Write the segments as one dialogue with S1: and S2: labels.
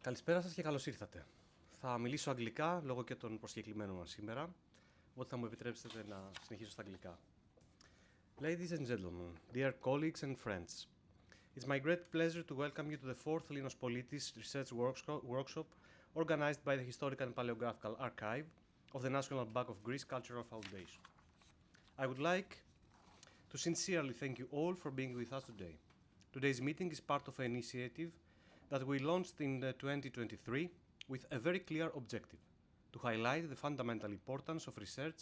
S1: Καλησπέρα σας και καλώς ήρθατε. Θα μιλήσω αγγλικά λόγω και των προσκεκλημένων μας σήμερα, οπότε θα μου επιτρέψετε να συνεχίσω στα αγγλικά. Ladies and gentlemen, dear colleagues and friends, it's my great pleasure to welcome you to the 4th Λίνος Πολίτης Research Workshop organized by the Historical and Paleographical Archive of the National Bank of Greece Cultural Foundation. I would like to sincerely thank you all for being with us today. Today's meeting is part of an initiative that we launched in 2023 with a very clear objective: to highlight the fundamental importance of research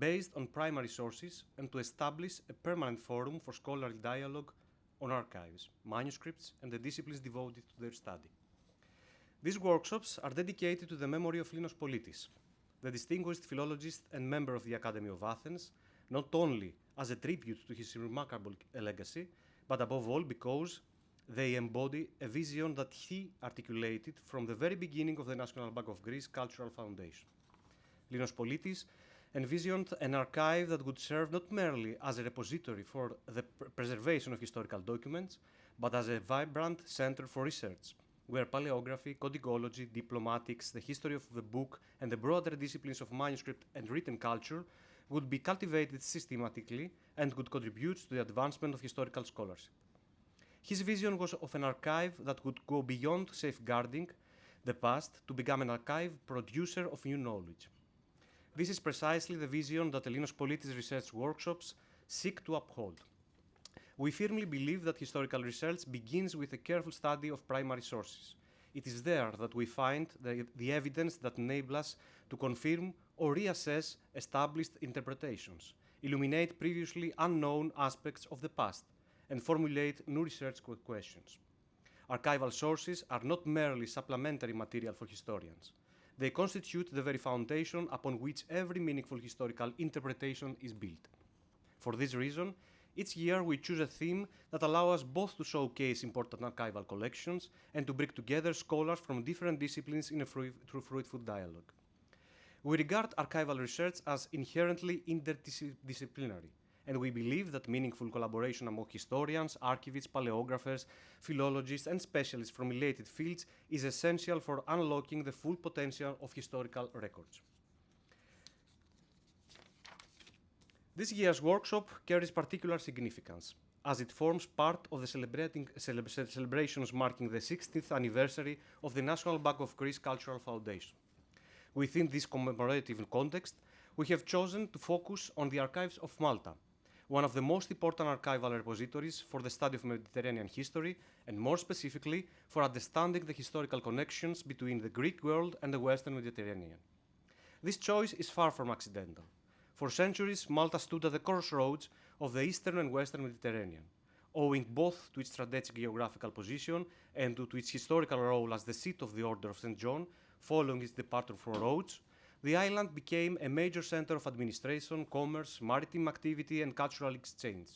S1: based on primary sources and to establish a permanent forum for scholarly dialogue on archives, manuscripts, and the disciplines devoted to their study. These workshops are dedicated to the memory of Linos Politis, the distinguished philologist and member of the Academy of Athens, not only as a tribute to his remarkable legacy, but above all because they embody a vision that he articulated from the very beginning of the National Bank of Greece Cultural Foundation. Linos Politis envisioned an archive that would serve not merely as a repository for the preservation of historical documents, but as a vibrant center for research, where paleography, codicology, diplomatics, the history of the book, and the broader disciplines of manuscript and written culture would be cultivated systematically and would contribute to the advancement of historical scholarship. His vision was of an archive that would go beyond safeguarding the past to become an archive producer of new knowledge. This is precisely the vision that the Linos Politis research workshops seek to uphold. We firmly believe that historical research begins with a careful study of primary sources. It is there that we find the evidence that enables us to confirm or reassess established interpretations, illuminate previously unknown aspects of the past, and formulate new research questions. Archival sources are not merely supplementary material for historians. They constitute the very foundation upon which every meaningful historical interpretation is built. For this reason, each year we choose a theme that allows us both to showcase important archival collections and to bring together scholars from different disciplines in a fruitful dialogue. We regard archival research as inherently interdisciplinary, and we believe that meaningful collaboration among historians, archivists, paleographers, philologists, and specialists from related fields is essential for unlocking the full potential of historical records. This year's workshop carries particular significance, as it forms part of the celebrations marking the 60th anniversary of the National Bank of Greece Cultural Foundation. Within this commemorative context, we have chosen to focus on the archives of Malta, one of the most important archival repositories for the study of Mediterranean history, and more specifically, for understanding the historical connections between the Greek world and the Western Mediterranean. This choice is far from accidental. For centuries, Malta stood at the crossroads of the Eastern and Western Mediterranean. Owing both to its strategic geographical position and to its historical role as the seat of the Order of St. John, following its departure from Rhodes, the island became a major center of administration, commerce, maritime activity, and cultural exchange.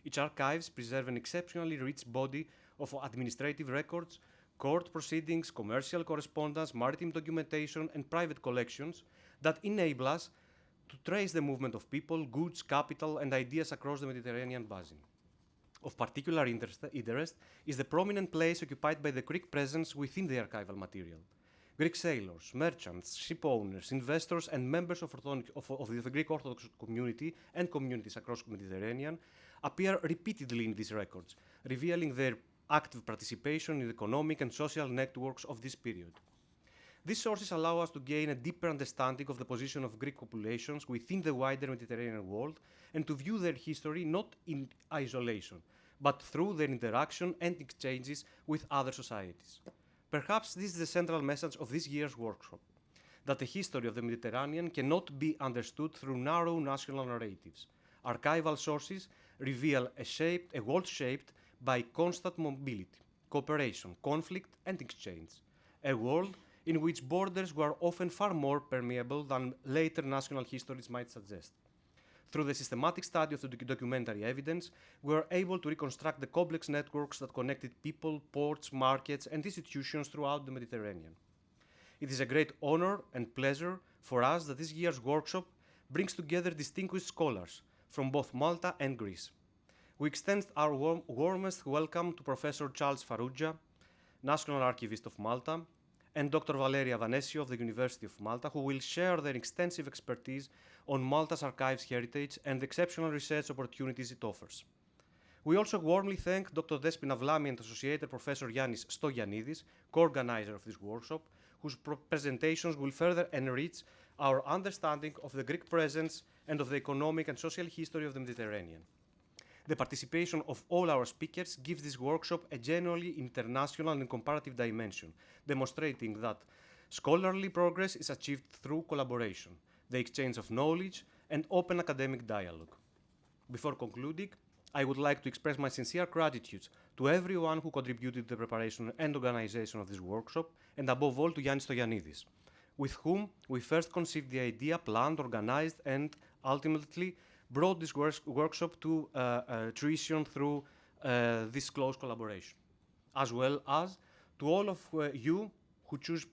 S1: Its archives preserve an exceptionally rich body of administrative records, court proceedings, commercial correspondence, maritime documentation, and private collections that enable us to trace the movement of people, goods, capital, and ideas across the Mediterranean basin. Of particular interest is the prominent place occupied by the Greek presence within the archival material. Greek sailors, merchants, ship owners, investors, and members of the Greek Orthodox community and communities across the Mediterranean appear repeatedly in these records, revealing their active participation in the economic and social networks of this period. These sources allow us to gain a deeper understanding of the position of Greek populations within the wider Mediterranean world and to view their history not in isolation, but through their interaction and exchanges with other societies. Perhaps this is the central message of this year's workshop, that the history of the Mediterranean cannot be understood through narrow national narratives. Archival sources reveal a world shaped by constant mobility, cooperation, conflict, and exchange. A world in which borders were often far more permeable than later national histories might suggest. Through the systematic study of the documentary evidence, we were able to reconstruct the complex networks that connected people, ports, markets, and institutions throughout the Mediterranean. It is a great honor and pleasure for us that this year's workshop brings together distinguished scholars from both Malta and Greece. We extend our warmest welcome to Professor Charles Farrugia, National Archivist of Malta, and Dr. Valeria Vanesio of the University of Malta, who will share their extensive expertise on Malta's archives heritage and the exceptional research opportunities it offers. We also warmly thank Dr. Despina Vlami and Associated Professor Yannis Stogiannidis, co-organizer of this workshop, whose presentations will further enrich our understanding of the Greek presence and of the economic and social history of the Mediterranean. The participation of all our speakers gives this workshop a genuinely international and comparative dimension, demonstrating that scholarly progress is achieved through collaboration, the exchange of knowledge, and open academic dialogue. Before concluding, I would like to express my sincere gratitude to everyone who contributed to the preparation and organization of this workshop, and above all to Yannis Stogiannidis, with whom we first conceived the idea, planned, organized, and ultimately brought this workshop to fruition through this close collaboration, as well as to all of you who choose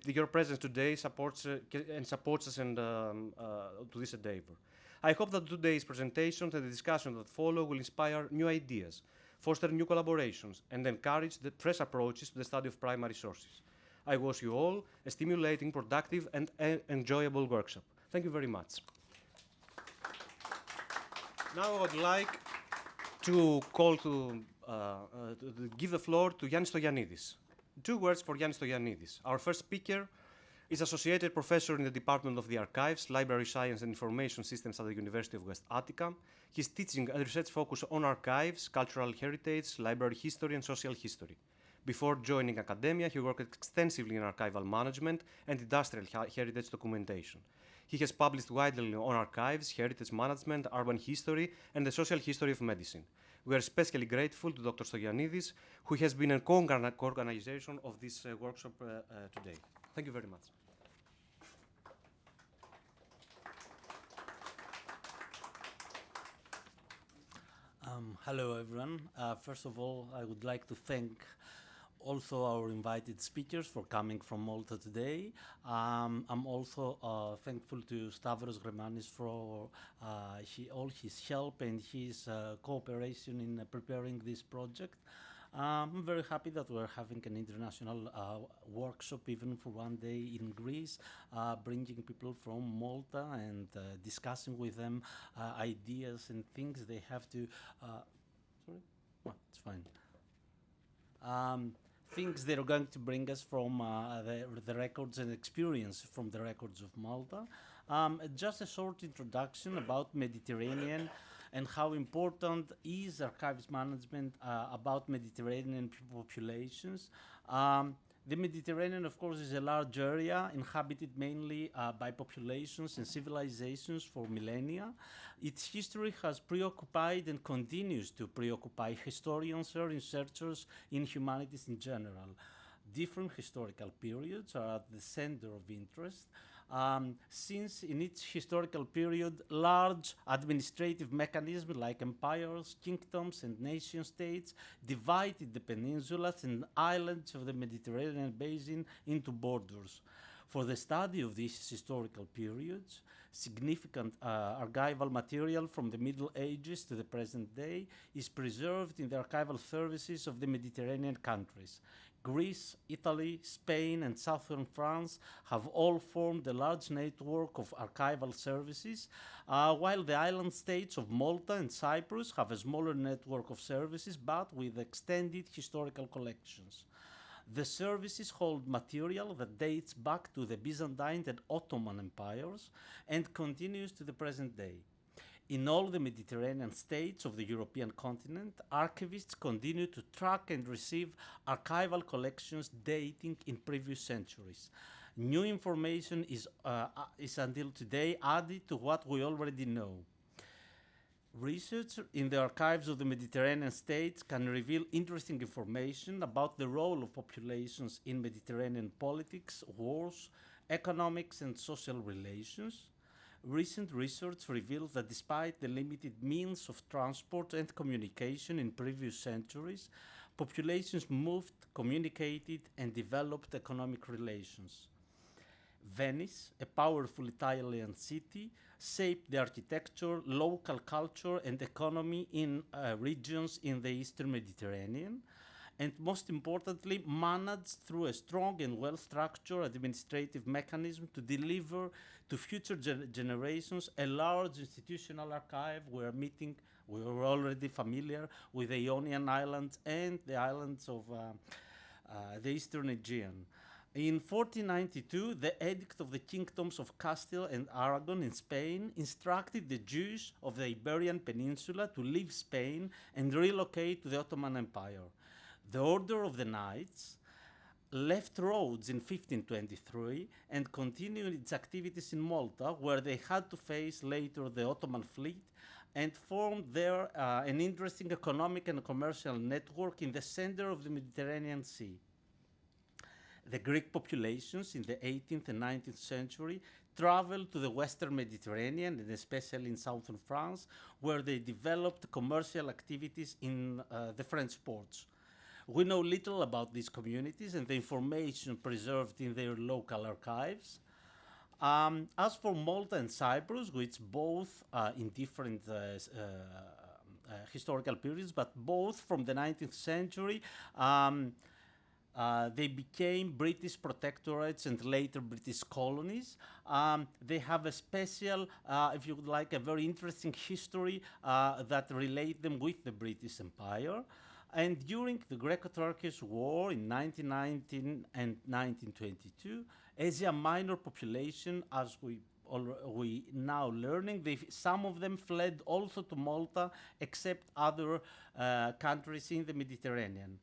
S1: your presence today supports us and to this endeavor. I hope that today's presentation and the discussion that follow will inspire new ideas, foster new collaborations, and encourage the fresh approaches to the study of primary sources. I wish you all a stimulating, productive, and enjoyable workshop. Thank you very much. Now I would like to give the floor to Yannis Stogiannidis. 2 words for Yannis Stogiannidis. Our first speaker is Associated Professor in the Department of the Archives, Library Science and Information Systems at the University of West Attica. His teaching and research focus on archives, cultural heritage, library history, and social history. Before joining academia, he worked extensively in archival management and industrial heritage documentation. He has published widely on archives, heritage management, urban history, and the social history of medicine. We are especially grateful to Dr. Stogiannidis, who has been a co-organization of this workshop today. Thank you very much.
S2: Hello, everyone. First of all, I would like to thank also our invited speakers for coming from Malta today. I'm also thankful to Stavros Gremanis for all his help and his cooperation in preparing this project. I'm very happy that we're having an international workshop, even for one day in Greece, bringing people from Malta and discussing with them ideas and things they have to... sorry? Oh, it's fine. Things they're going to bring us from the records and experience from the records of Malta. Just a short introduction about Mediterranean and how important is archives management about Mediterranean populations. The Mediterranean, of course, is a large area inhabited mainly by populations and civilizations for millennia. Its history has preoccupied and continues to preoccupy historians and researchers in humanities in general. Different historical periods are at the center of interest. Since in each historical period, large administrative mechanisms like empires, kingdoms, and nation-states divided the peninsulas and islands of the Mediterranean basin into borders. For the study of these historical periods, significant archival material from the Middle Ages to the present day is preserved in the archival services of the Mediterranean countries. Greece, Italy, Spain, and southern France have all formed a large network of archival services, while the island states of Malta and Cyprus have a smaller network of services, but with extended historical collections. The services hold material that dates back to the Byzantine and Ottoman empires and continues to the present day. In all the Mediterranean states of the European continent, archivists continue to track and receive archival collections dating in previous centuries. New information is until today added to what we already know. Research in the archives of the Mediterranean states can reveal interesting information about the role of populations in Mediterranean politics, wars, economics, and social relations. Recent research reveals that despite the limited means of transport and communication in previous centuries, populations moved, communicated, and developed economic relations. Venice, a powerful Italian city, shaped the architecture, local culture, and economy in regions in the Eastern Mediterranean. and most importantly, managed through a strong and well-structured administrative mechanism to deliver to future generations a large institutional archive. We were already familiar with the Ionian Islands and the islands of the Eastern Aegean. In 1492, the Edict of the Kingdoms of Castile and Aragon in Spain instructed the Jews of the Iberian Peninsula to leave Spain and relocate to the Ottoman Empire. The Order of the Knights left Rhodes in 1523 and continued its activities in Malta, where they had to face later the Ottoman fleet, and formed there an interesting economic and commercial network in the center of the Mediterranean Sea. The Greek populations in the 18th and 19th century traveled to the Western Mediterranean, and especially in southern France, where they developed commercial activities in the French ports. We know little about these communities and the information preserved in their local archives. As for Malta and Cyprus, which both in different historical periods, but both from the 19th century, they became British protectorates and later British colonies. They have a special, if you would like, a very interesting history that relate them with the British Empire. And during the Greco-Turkish War in 1919 and 1922, Asia Minor population, as we now learning, some of them fled also to Malta, except other countries in the Mediterranean.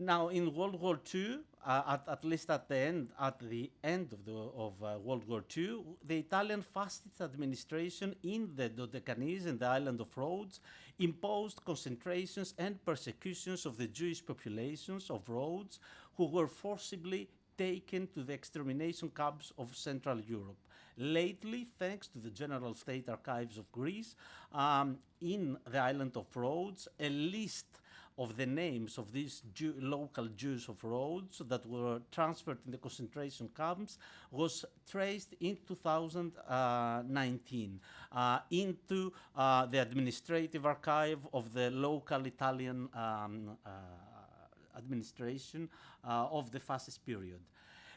S2: Now, in World War II, at least at the end of World War II, the Italian fascist administration in the Dodecanese and the island of Rhodes imposed concentrations and persecutions of the Jewish populations of Rhodes, who were forcibly taken to the extermination camps of Central Europe. Lately, thanks to the General State Archives of Greece, in the island of Rhodes, a list of the names of these local Jews of Rhodes that were transferred in the concentration camps was traced in 2019 into the administrative archive of the local Italian administration of the fascist period.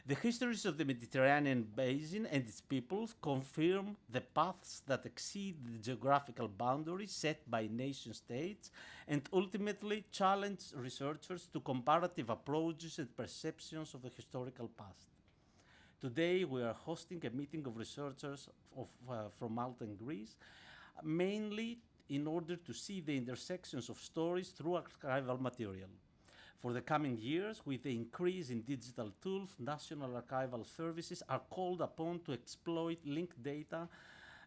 S2: The histories of the Mediterranean basin and its peoples confirm the paths that exceed the geographical boundaries set by nation states and ultimately challenge researchers to comparative approaches and perceptions of the historical past. Today, we are hosting a meeting of researchers from Malta and Greece, mainly in order to see the intersections of stories through archival material. For the coming years, with the increase in digital tools, national archival services are called upon to exploit linked data,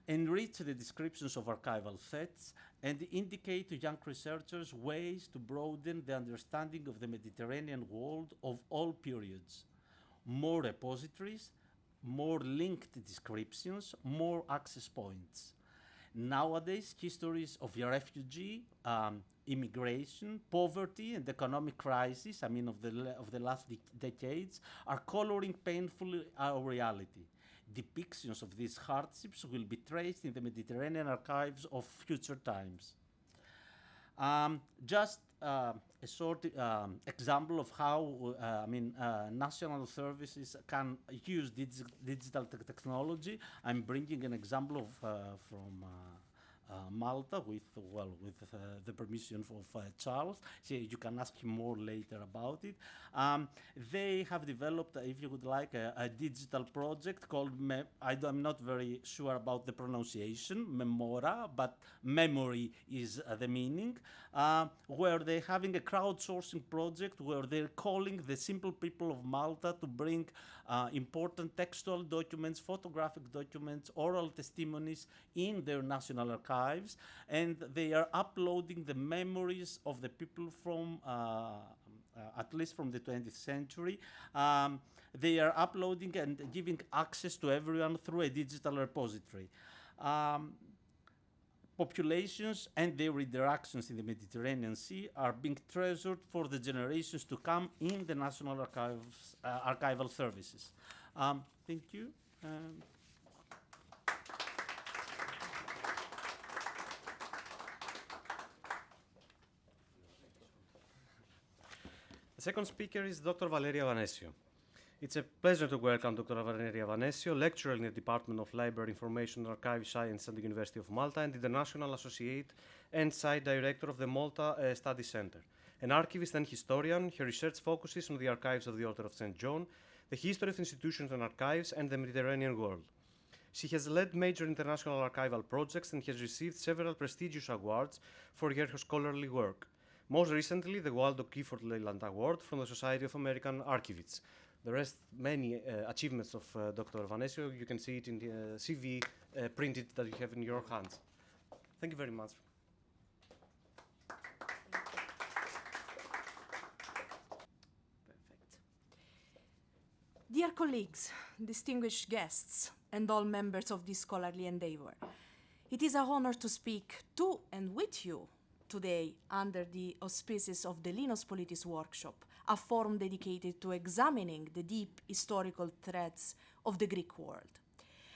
S2: enrich the descriptions of archival sets, and indicate to young researchers ways to broaden the understanding of the Mediterranean world of all periods. More repositories, more linked descriptions, more access points. Nowadays, histories of refugee, immigration, poverty, and economic crisis, of the last decades, are coloring painfully our reality. Depictions of these hardships will be traced in the Mediterranean archives of future times. Just a short example of how national services can use digital technology. I'm bringing an example from Malta with the permission of Charles. So you can ask him more later about it. They have developed, if you would like, a digital project called, I'm not very sure about the pronunciation, Memora, but memory is the meaning, where they're having a crowdsourcing project where they're calling the simple people of Malta to bring important textual documents, photographic documents, oral testimonies in their national archives, and they are uploading the memories of the people from, at least from the 20th century. They are uploading and giving access to everyone through a digital repository. Populations and their interactions in the Mediterranean Sea are being treasured for the generations to come in the national archives, archival services. Thank you.
S1: The second speaker is Dr. Valeria Vanesio. It's a pleasure to welcome Dr. Valeria Vanesio, lecturer in the Department of Library Information and Archive Science at the University of Malta and International Associate and Site Director of the Malta Study Center. An archivist and historian, her research focuses on the archives of the Order of St. John, the history of institutions and archives, and the Mediterranean world. She has led major international archival projects and has received several prestigious awards for her scholarly work. Most recently, the Waldo Clifford Leyland Award from the Society of American Archivists. The rest, many achievements of Dr. Vanesio, you can see it in the CV printed that you have in your hands. Thank you very much.
S3: Perfect. Dear colleagues, distinguished guests, and all members of this scholarly endeavor, it is an honor to speak to and with you today under the auspices of the Linos Polίτης workshop, a forum dedicated to examining the deep historical threads of the Greek world.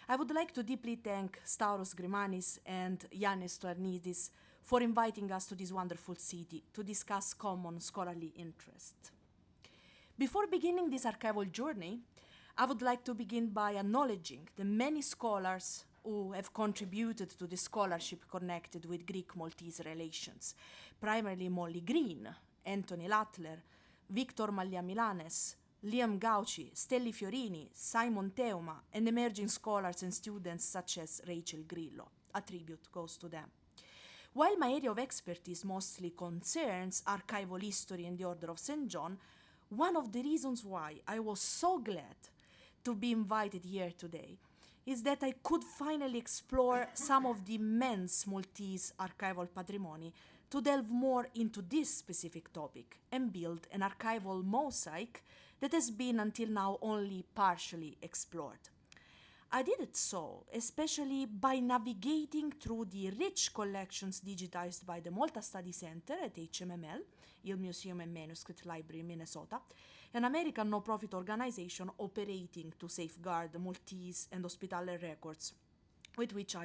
S3: I would like to deeply thank Stavros Grimanis and Yannis Stoarnidis for inviting us to this wonderful city to discuss common scholarly interests. Before beginning this archival journey, I would like to begin by acknowledging the many scholars who have contributed to the scholarship connected with Greek-Maltese relations, primarily Molly Green, Anthony Lattler, Victor Magliamilanes, Liam Gauci, Stelli Fiorini, Simon Teuma, and emerging scholars and students such as Rachel Grillo. A tribute goes to them. While my area of expertise mostly concerns archival history and the Order of St. John, one of the reasons why I was so glad to be invited here today is that I could finally explore some of the immense Maltese archival patrimony to delve more into this specific topic and build an archival mosaic that has been until now only partially explored. I did it so, especially by navigating through the rich collections digitized by the Malta Study Center at HMML, Il Museum and Manuscript Library in Minnesota, an American no-profit organization operating to safeguard Maltese and hospitaller records, with which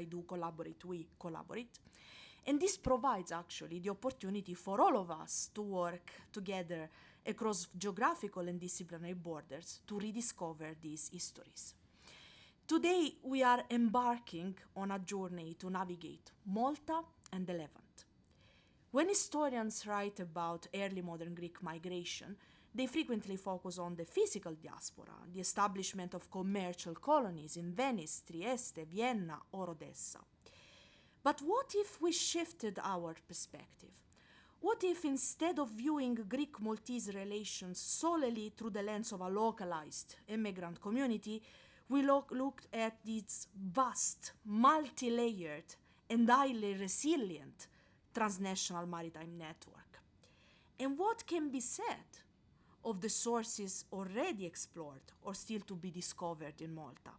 S3: we collaborate. And this provides actually the opportunity for all of us to work together across geographical and disciplinary borders to rediscover these histories. Today, we are embarking on a journey to navigate Malta and the Levant. When historians write about early modern Greek migration, they frequently focus on the physical diaspora, the establishment of commercial colonies in Venice, Trieste, Vienna, or Odessa. But what if we shifted our perspective? What if instead of viewing Greek-Maltese relations solely through the lens of a localized immigrant community, we looked at this vast, multi-layered, and highly resilient transnational maritime network? And what can be said of the sources already explored or still to be discovered in Malta?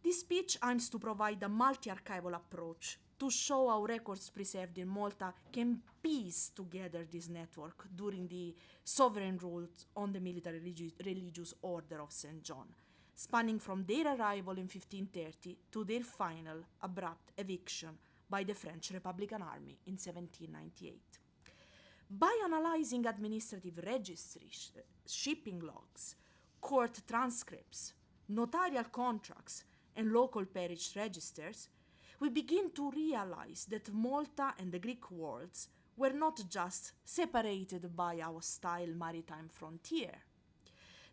S3: This speech aims to provide a multi-archival approach to show how records preserved in Malta can piece together this network during the sovereign rule on the military religious order of St. John, spanning from their arrival in 1530 to their final abrupt eviction by the French Republican Army in 1798. By analyzing administrative registries, shipping logs, court transcripts, notarial contracts, and local parish registers, we begin to realize that Malta and the Greek worlds were not just separated by a hostile maritime frontier.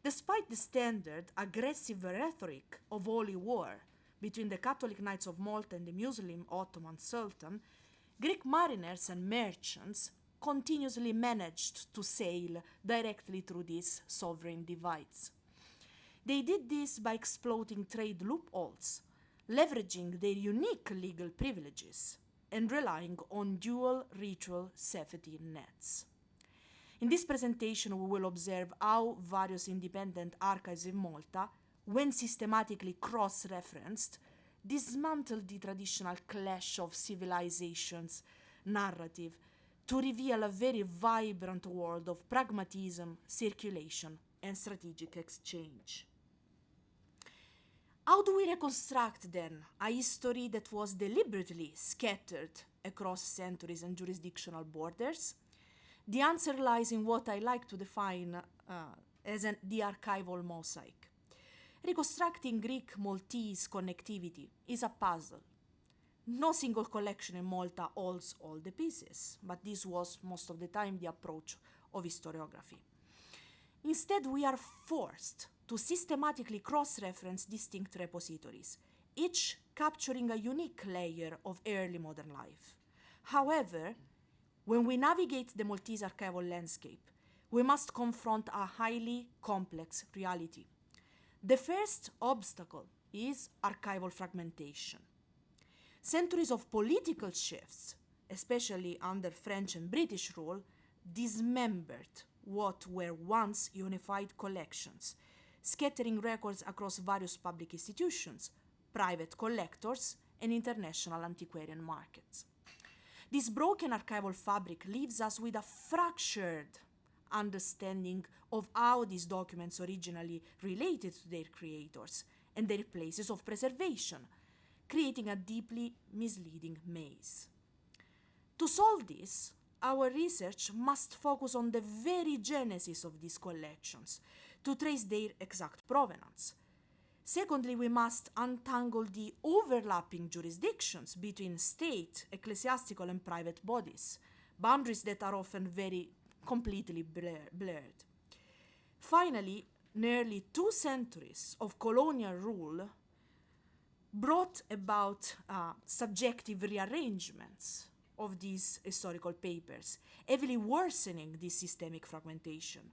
S3: Despite the standard aggressive rhetoric of holy war between the Catholic Knights of Malta and the Muslim Ottoman Sultan, Greek mariners and merchants continuously managed to sail directly through these sovereign divides. They did this by exploiting trade loopholes, leveraging their unique legal privileges, and relying on dual ritual safety nets. In this presentation, we will observe how various independent archives in Malta, when systematically cross-referenced, dismantled the traditional clash of civilizations narrative to reveal a very vibrant world of pragmatism, circulation, and strategic exchange. How do we reconstruct, then, a history that was deliberately scattered across centuries and jurisdictional borders? The answer lies in what I like to define as the archival mosaic. Reconstructing Greek-Maltese connectivity is a puzzle. No single collection in Malta holds all the pieces, but this was most of the time the approach of historiography. Instead, we are forced to systematically cross-reference distinct repositories, each capturing a unique layer of early modern life. However, when we navigate the Maltese archival landscape, we must confront a highly complex reality. The first obstacle is archival fragmentation. Centuries of political shifts, especially under French and British rule, dismembered what were once unified collections, scattering records across various public institutions, private collectors, and international antiquarian markets. This broken archival fabric leaves us with a fractured understanding of how these documents originally related to their creators and their places of preservation, creating a deeply misleading maze. To solve this, our research must focus on the very genesis of these collections to trace their exact provenance. Secondly, we must untangle the overlapping jurisdictions between state, ecclesiastical, and private bodies, boundaries that are often very completely blurred. Finally, nearly 2 centuries of colonial rule brought about subjective rearrangements of these historical papers, heavily worsening this systemic fragmentation.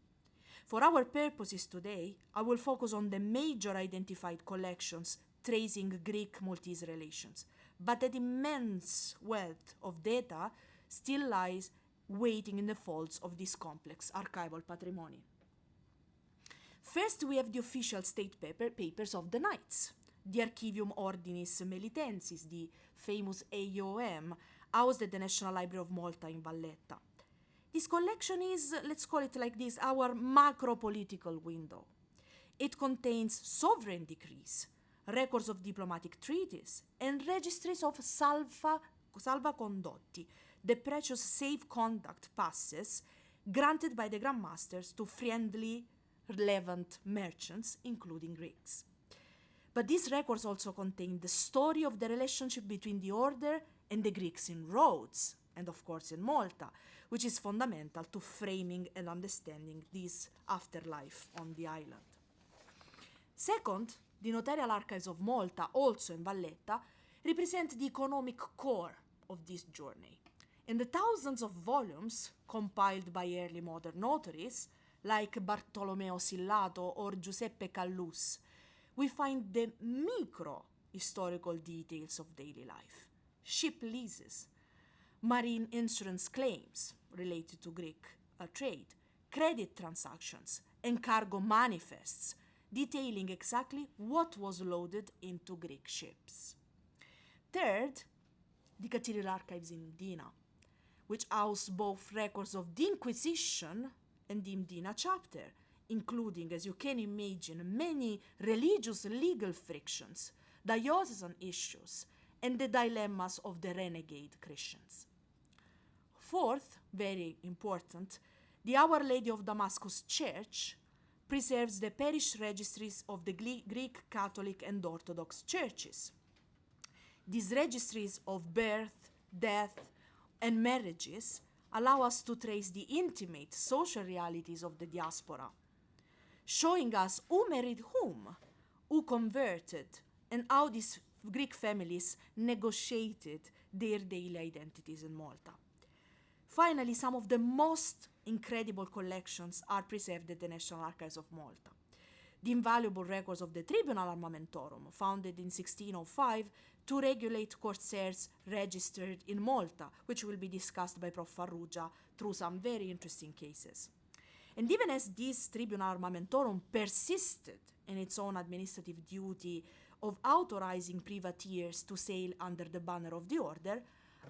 S3: For our purposes today, I will focus on the major identified collections tracing Greek-Maltese relations, but an immense wealth of data still lies waiting in the folds of this complex archival patrimony. First, we have the official state papers of the Knights, the Archivium Ordinis Melitensis, the famous AOM, housed at the National Library of Malta in Valletta. This collection is, let's call it like this, our macro-political window. It contains sovereign decrees, records of diplomatic treaties, and registries of salvacondotti, the precious safe conduct passes granted by the Grand Masters to friendly Levant merchants, including Greeks. But these records also contain the story of the relationship between the order and the Greeks in Rhodes, and of course in Malta, which is fundamental to framing and understanding this afterlife on the island. Second, the notarial archives of Malta, also in Valletta, represent the economic core of this journey. In the thousands of volumes compiled by early modern notaries, like Bartolomeo Sillato or Giuseppe Callus, we find the micro-historical details of daily life, ship leases, marine insurance claims related to Greek trade, credit transactions, and cargo manifests, detailing exactly what was loaded into Greek ships. Third, the cathedral archives in Medina, which house both records of the Inquisition and the Medina chapter, including, as you can imagine, many religious legal frictions, diocesan issues, and the dilemmas of the renegade Christians. Fourth, very important, the Our Lady of Damascus Church preserves the parish registries of the Greek Catholic and Orthodox churches. These registries of birth, death, and marriages allow us to trace the intimate social realities of the diaspora, showing us who married whom, who converted, and how these Greek families negotiated their daily identities in Malta. Finally, some of the most incredible collections are preserved at the National Archives of Malta. The invaluable records of the Tribunal Armamentorum, founded in 1605 to regulate corsairs registered in Malta, which will be discussed by Prof. Farrugia through some very interesting cases. And even as this Tribunal Armamentorum persisted in its own administrative duty of authorizing privateers to sail under the banner of the order,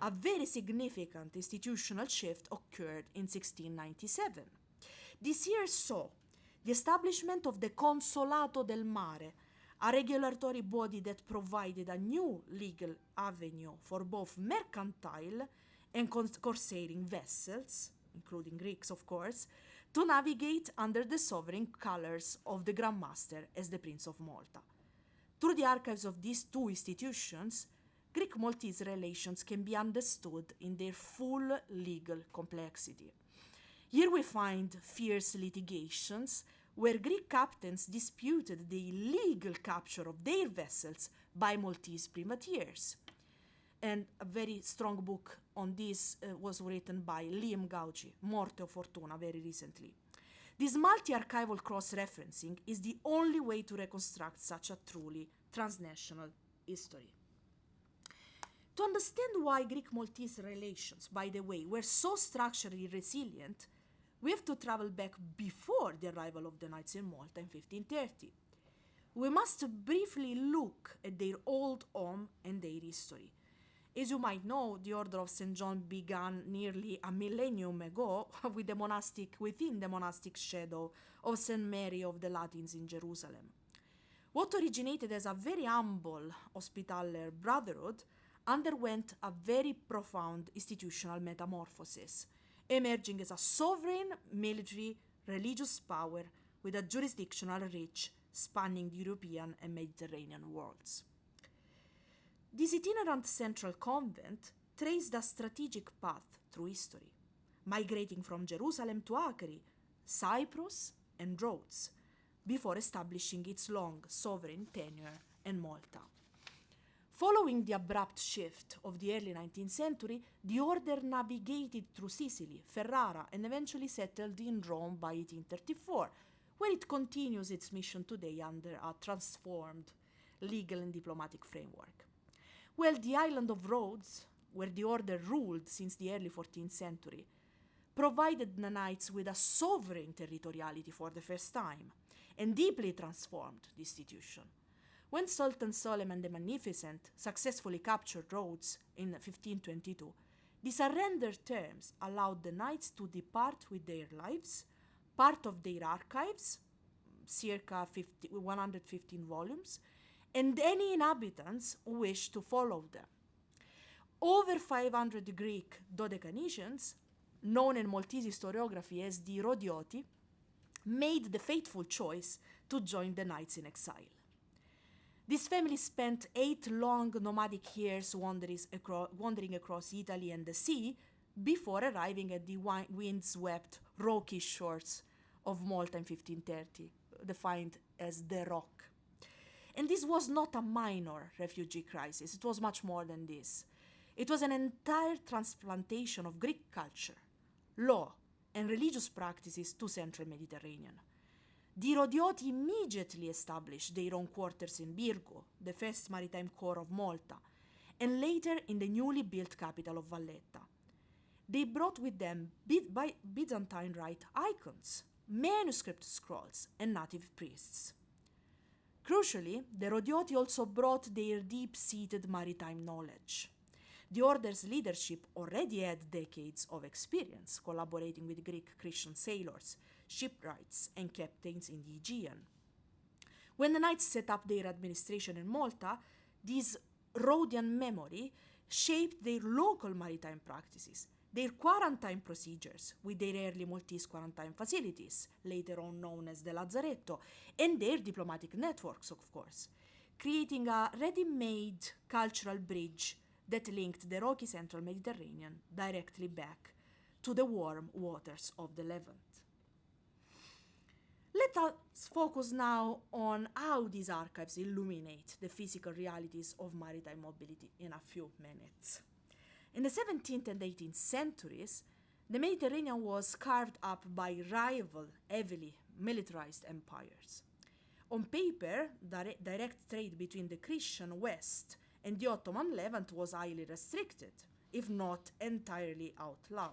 S3: a very significant institutional shift occurred in 1697. This year saw the establishment of the Consolato del Mare, a regulatory body that provided a new legal avenue for both mercantile and corsairing vessels including Greeks of course, to navigate under the sovereign colors of the Grand Master as the Prince of Malta. Through the archives of these two institutions, Greek-Maltese relations can be understood in their full legal complexity. Here we find fierce litigations where Greek captains disputed the illegal capture of their vessels by Maltese privateers. And a very strong book on this was written by Liam Gauci, Morte o Fortuna, very recently. This multi-archival cross-referencing is the only way to reconstruct such a truly transnational history. To understand why Greek-Maltese relations, by the way, were so structurally resilient, we have to travel back before the arrival of the Knights in Malta in 1530. We must briefly look at their old home and their history. As you might know, the Order of St. John began nearly a millennium ago within the monastic shadow of St. Mary of the Latins in Jerusalem. What originated as a very humble hospitaller brotherhood underwent a very profound institutional metamorphosis, emerging as a sovereign military religious power with a jurisdictional reach spanning the European and Mediterranean worlds. This itinerant central convent traced a strategic path through history, migrating from Jerusalem to Acre, Cyprus, and Rhodes, before establishing its long sovereign tenure in Malta. Following the abrupt shift of the early 19th century, the order navigated through Sicily, Ferrara, and eventually settled in Rome by 1834, where it continues its mission today under a transformed legal and diplomatic framework. Well, the island of Rhodes, where the order ruled since the early 14th century, provided the knights with a sovereign territoriality for the first time, and deeply transformed the institution. When Sultan Suleiman the Magnificent successfully captured Rhodes in 1522, the surrender terms allowed the knights to depart with their lives, part of their archives, circa 115 volumes, and any inhabitants who wished to follow them. Over 500 Greek Dodecanesians, known in Maltese historiography as the Rodioti, made the fateful choice to join the knights in exile. This family spent 8 long nomadic years wandering across Italy and the sea before arriving at the wind-swept, rocky shores of Malta in 1530, defined as the Rock. And this was not a minor refugee crisis, it was much more than this. It was an entire transplantation of Greek culture, law, and religious practices to Central Mediterranean. The Rodioti immediately established their own quarters in Birgo, the first maritime core of Malta, and later in the newly built capital of Valletta. They brought with them Byzantine Rite icons, manuscript scrolls, and native priests. Crucially, the Rodioti also brought their deep-seated maritime knowledge. The order's leadership already had decades of experience collaborating with Greek Christian sailors, shipwrights, and captains in the Aegean. When the knights set up their administration in Malta, this Rhodian memory shaped their local maritime practices, their quarantine procedures with their early Maltese quarantine facilities, later on known as the Lazzaretto, and their diplomatic networks, of course, creating a ready-made cultural bridge that linked the rocky central Mediterranean directly back to the warm waters of the Levant. Let us focus now on how these archives illuminate the physical realities of maritime mobility in a few minutes. In the 17th and 18th centuries, the Mediterranean was carved up by rival, heavily militarized empires. On paper, direct trade between the Christian West and the Ottoman Levant was highly restricted, if not entirely outlawed.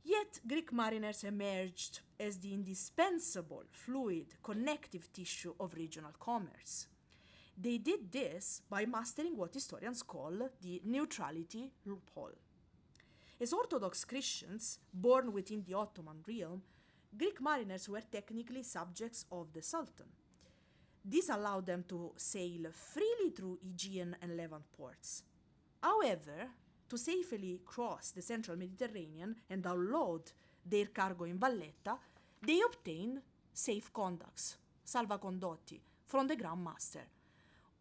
S3: Yet Greek mariners emerged as the indispensable, fluid, connective tissue of regional commerce. They did this by mastering what historians call the neutrality loophole. As Orthodox Christians born within the Ottoman realm, Greek mariners were technically subjects of the Sultan. This allowed them to sail freely through Aegean and Levant ports. However, to safely cross the central Mediterranean and unload their cargo in Valletta, they obtained safe conducts, salvacondotti, from the Grand Master,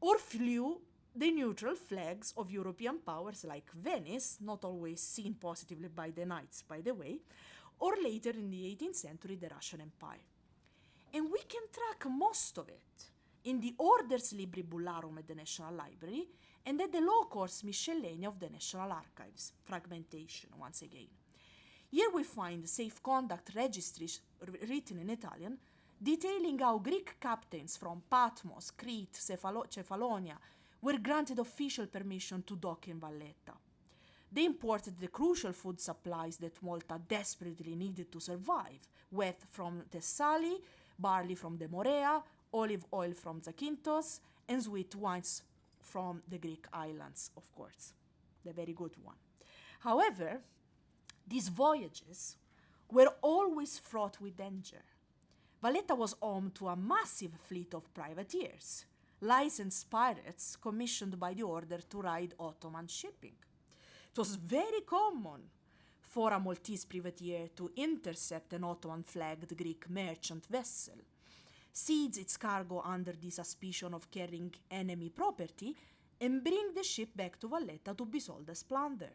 S3: or flew the neutral flags of European powers like Venice, not always seen positively by the Knights, by the way, or later in the 18th century, the Russian Empire. And we can track most of it in the Orders Libri Bullarum at the National Library and at the law-course miscellanea of the National Archives, fragmentation once again. Here we find safe conduct registries written in Italian, detailing how Greek captains from Patmos, Crete, Cephalonia were granted official permission to dock in Valletta. They imported the crucial food supplies that Malta desperately needed to survive, wheat from Thessaly, barley from the Morea, olive oil from Zakynthos, and sweet wines from the Greek islands, of course, the very good one. However, these voyages were always fraught with danger. Valletta was home to a massive fleet of privateers, licensed pirates commissioned by the order to ride Ottoman shipping. It was very common for a Maltese privateer to intercept an Ottoman-flagged Greek merchant vessel, seize its cargo under the suspicion of carrying enemy property, and bring the ship back to Valletta to be sold as plunder.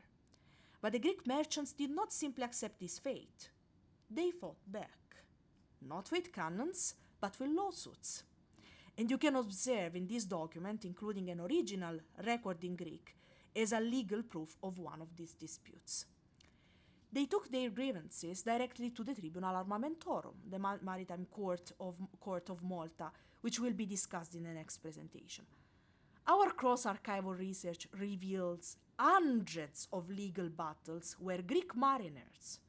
S3: But the Greek merchants did not simply accept this fate. They fought back, not with cannons, but with lawsuits. And you can observe in this document, including an original record in Greek, as a legal proof of one of these disputes. They took their grievances directly to the Tribunal Armamentorum, the Maritime Court of Malta, which will be discussed in the next presentation. Our cross-archival research reveals hundreds of legal battles where Greek mariners,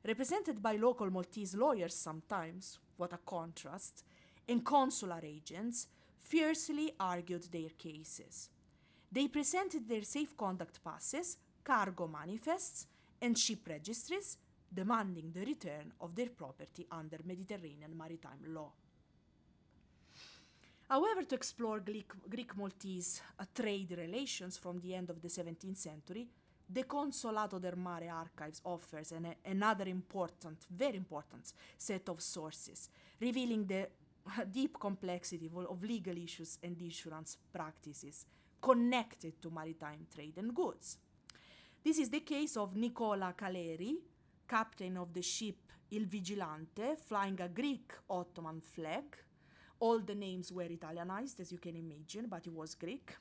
S3: represented by local Maltese lawyers sometimes, what a contrast, and consular agents, fiercely argued their cases. They presented their safe conduct passes, cargo manifests, and ship registries, demanding the return of their property under Mediterranean maritime law. However, to explore Greek-Maltese trade relations from the end of the 17th century, the Consolato del Mare Archives offers another important, very important set of sources, revealing the deep complexity of legal issues and insurance practices connected to maritime trade and goods. This is the case of Nicola Caleri, captain of the ship Il Vigilante, flying a Greek Ottoman flag. All the names were Italianized, as you can imagine, but he was Greek.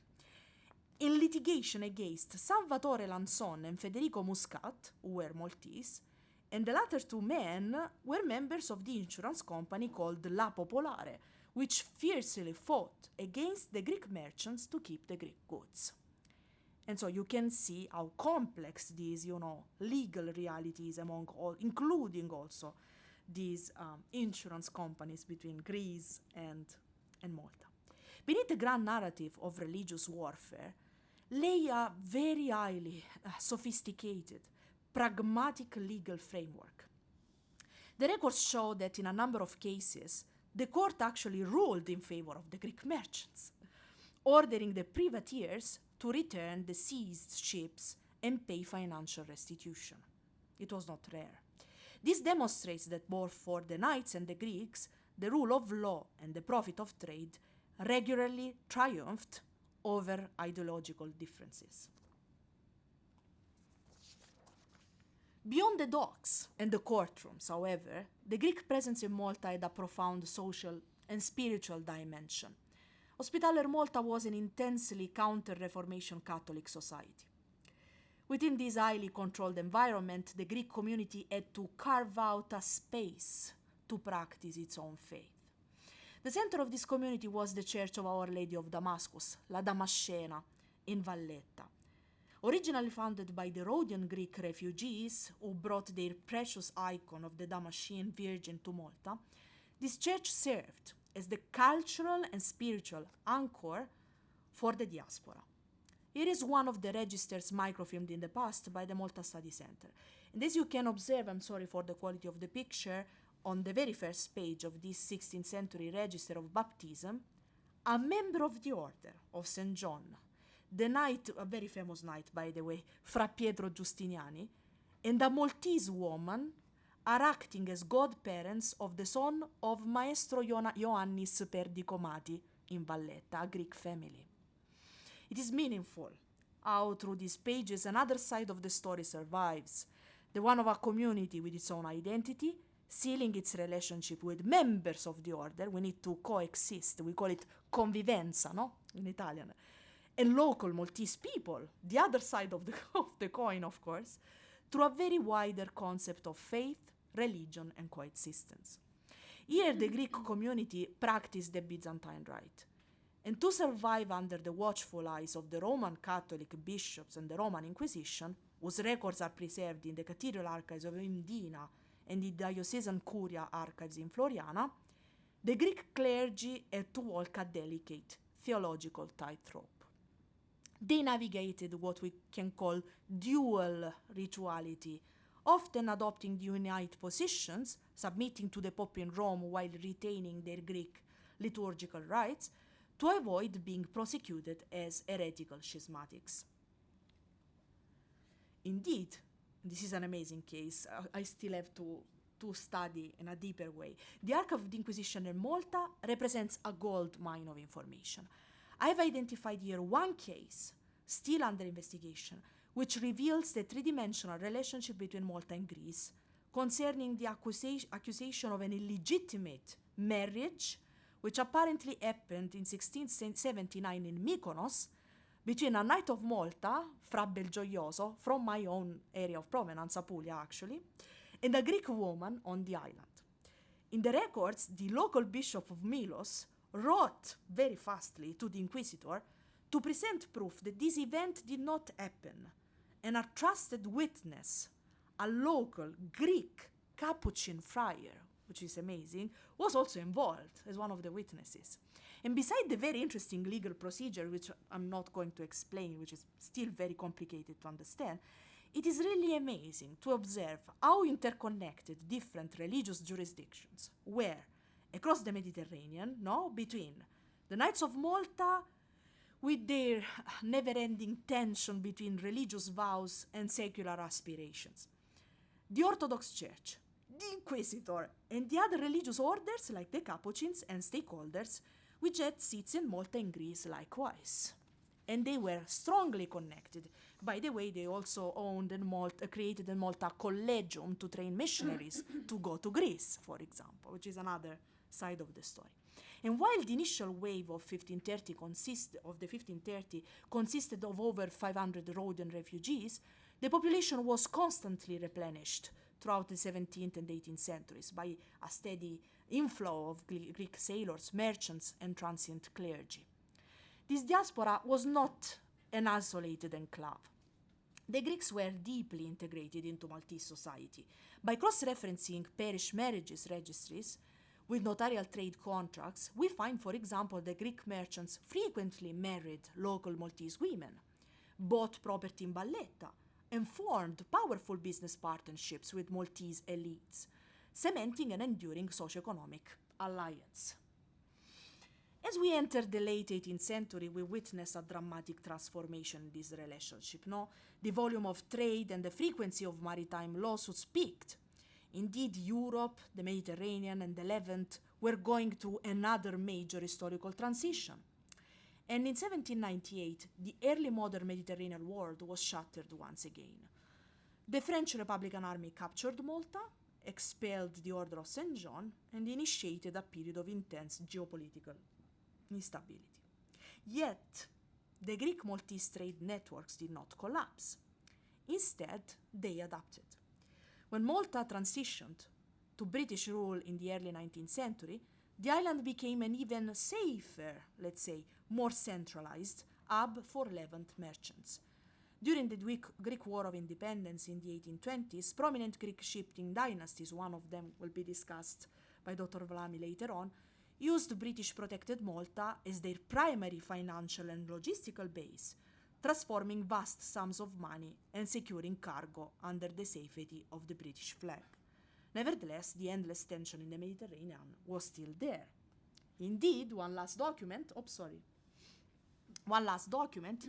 S3: In litigation against Salvatore Lanzon and Federico Muscat, who were Maltese, and the latter two men were members of the insurance company called La Popolare, which fiercely fought against the Greek merchants to keep the Greek goods. And so you can see how complex these, legal realities among all, including also these insurance companies between Greece and Malta. Beneath the grand narrative of religious warfare lay a very highly sophisticated, pragmatic legal framework. The records show that in a number of cases, the court actually ruled in favor of the Greek merchants, ordering the privateers to return the seized ships and pay financial restitution. It was not rare. This demonstrates that both for the Knights and the Greeks, the rule of law and the profit of trade regularly triumphed over ideological differences. Beyond the docks and the courtrooms, however, the Greek presence in Malta had a profound social and spiritual dimension. Hospitaller Malta was an intensely counter-Reformation Catholic society. Within this highly controlled environment, the Greek community had to carve out a space to practice its own faith. The center of this community was the Church of Our Lady of Damascus, La Damascena, in Valletta. Originally founded by the Rhodian Greek refugees who brought their precious icon of the Damascene Virgin to Malta, this church served as the cultural and spiritual anchor for the diaspora. It is one of the registers microfilmed in the past by the Malta Study Center. And as you can observe, I'm sorry for the quality of the picture, on the very first page of this 16th century register of baptism, a member of the Order of St. John, the knight, a very famous knight, by the way, Fra Pietro Giustiniani, and a Maltese woman are acting as godparents of the son of Maestro Ioannis Perdicomati in Valletta, a Greek family. It is meaningful how through these pages another side of the story survives, the one of a community with its own identity, sealing its relationship with members of the order. We need to coexist. We call it convivenza, no? In Italian. And local Maltese people, the other side of the coin, of course, through a very wider concept of faith, religion, and coexistence. Here, the Greek community practiced the Byzantine rite. And to survive under the watchful eyes of the Roman Catholic bishops and the Roman Inquisition, whose records are preserved in the cathedral archives of Mdina and the diocesan Curia archives in Floriana, the Greek clergy had to walk a delicate theological tightrope. They navigated what we can call dual rituality, often adopting the unite positions, submitting to the Pope in Rome while retaining their Greek liturgical rites, to avoid being prosecuted as heretical schismatics. Indeed, this is an amazing case. I still have to study in a deeper way. The Archive of the Inquisition in Malta represents a gold mine of information. I've identified here one case, still under investigation, which reveals the three-dimensional relationship between Malta and Greece, concerning the accusation of an illegitimate marriage, which apparently happened in 1679 in Mykonos, between a knight of Malta, Fra Belgioioso, from my own area of provenance, Apulia actually, and a Greek woman on the island. In the records, the local bishop of Milos wrote very fastly to the inquisitor to present proof that this event did not happen, and a trusted witness, a local Greek Capuchin friar, which is amazing, was also involved as one of the witnesses. And beside the very interesting legal procedure, which I'm not going to explain, which is still very complicated to understand, it is really amazing to observe how interconnected different religious jurisdictions were across the Mediterranean, between the Knights of Malta, with their never-ending tension between religious vows and secular aspirations, the Orthodox Church, the Inquisitor, and the other religious orders like the Capuchins and stakeholders, which had seats in Malta and Greece likewise. And they were strongly connected. By the way, they also owned and created in Malta a collegium to train missionaries to go to Greece, for example, which is another side of the story. And while the initial wave of 1530 consisted of over 500 Rhodian refugees, the population was constantly replenished throughout the 17th and 18th centuries by a steady inflow of Greek sailors, merchants, and transient clergy. This diaspora was not an isolated enclave. The Greeks were deeply integrated into Maltese society. By cross-referencing parish marriages registries with notarial trade contracts, we find, for example, that Greek merchants frequently married local Maltese women, bought property in Valletta, and formed powerful business partnerships with Maltese elites, cementing an enduring socio-economic alliance. As we enter the late 18th century, we witness a dramatic transformation in this relationship. The volume of trade and the frequency of maritime lawsuits peaked. Indeed, Europe, the Mediterranean, and the Levant were going through another major historical transition. And in 1798, the early modern Mediterranean world was shattered once again. The French Republican Army captured Malta, expelled the Order of St. John, and initiated a period of intense geopolitical instability. Yet, the Greek-Maltese trade networks did not collapse. Instead, they adapted. When Malta transitioned to British rule in the early 19th century, the island became an even safer, let's say, more centralized hub for Levant merchants. During the Greek War of Independence in the 1820s, prominent Greek shipping dynasties, one of them will be discussed by Dr. Vlami later on, used British protected Malta as their primary financial and logistical base, transforming vast sums of money and securing cargo under the safety of the British flag. Nevertheless, the endless tension in the Mediterranean was still there. Indeed, one last document, One last document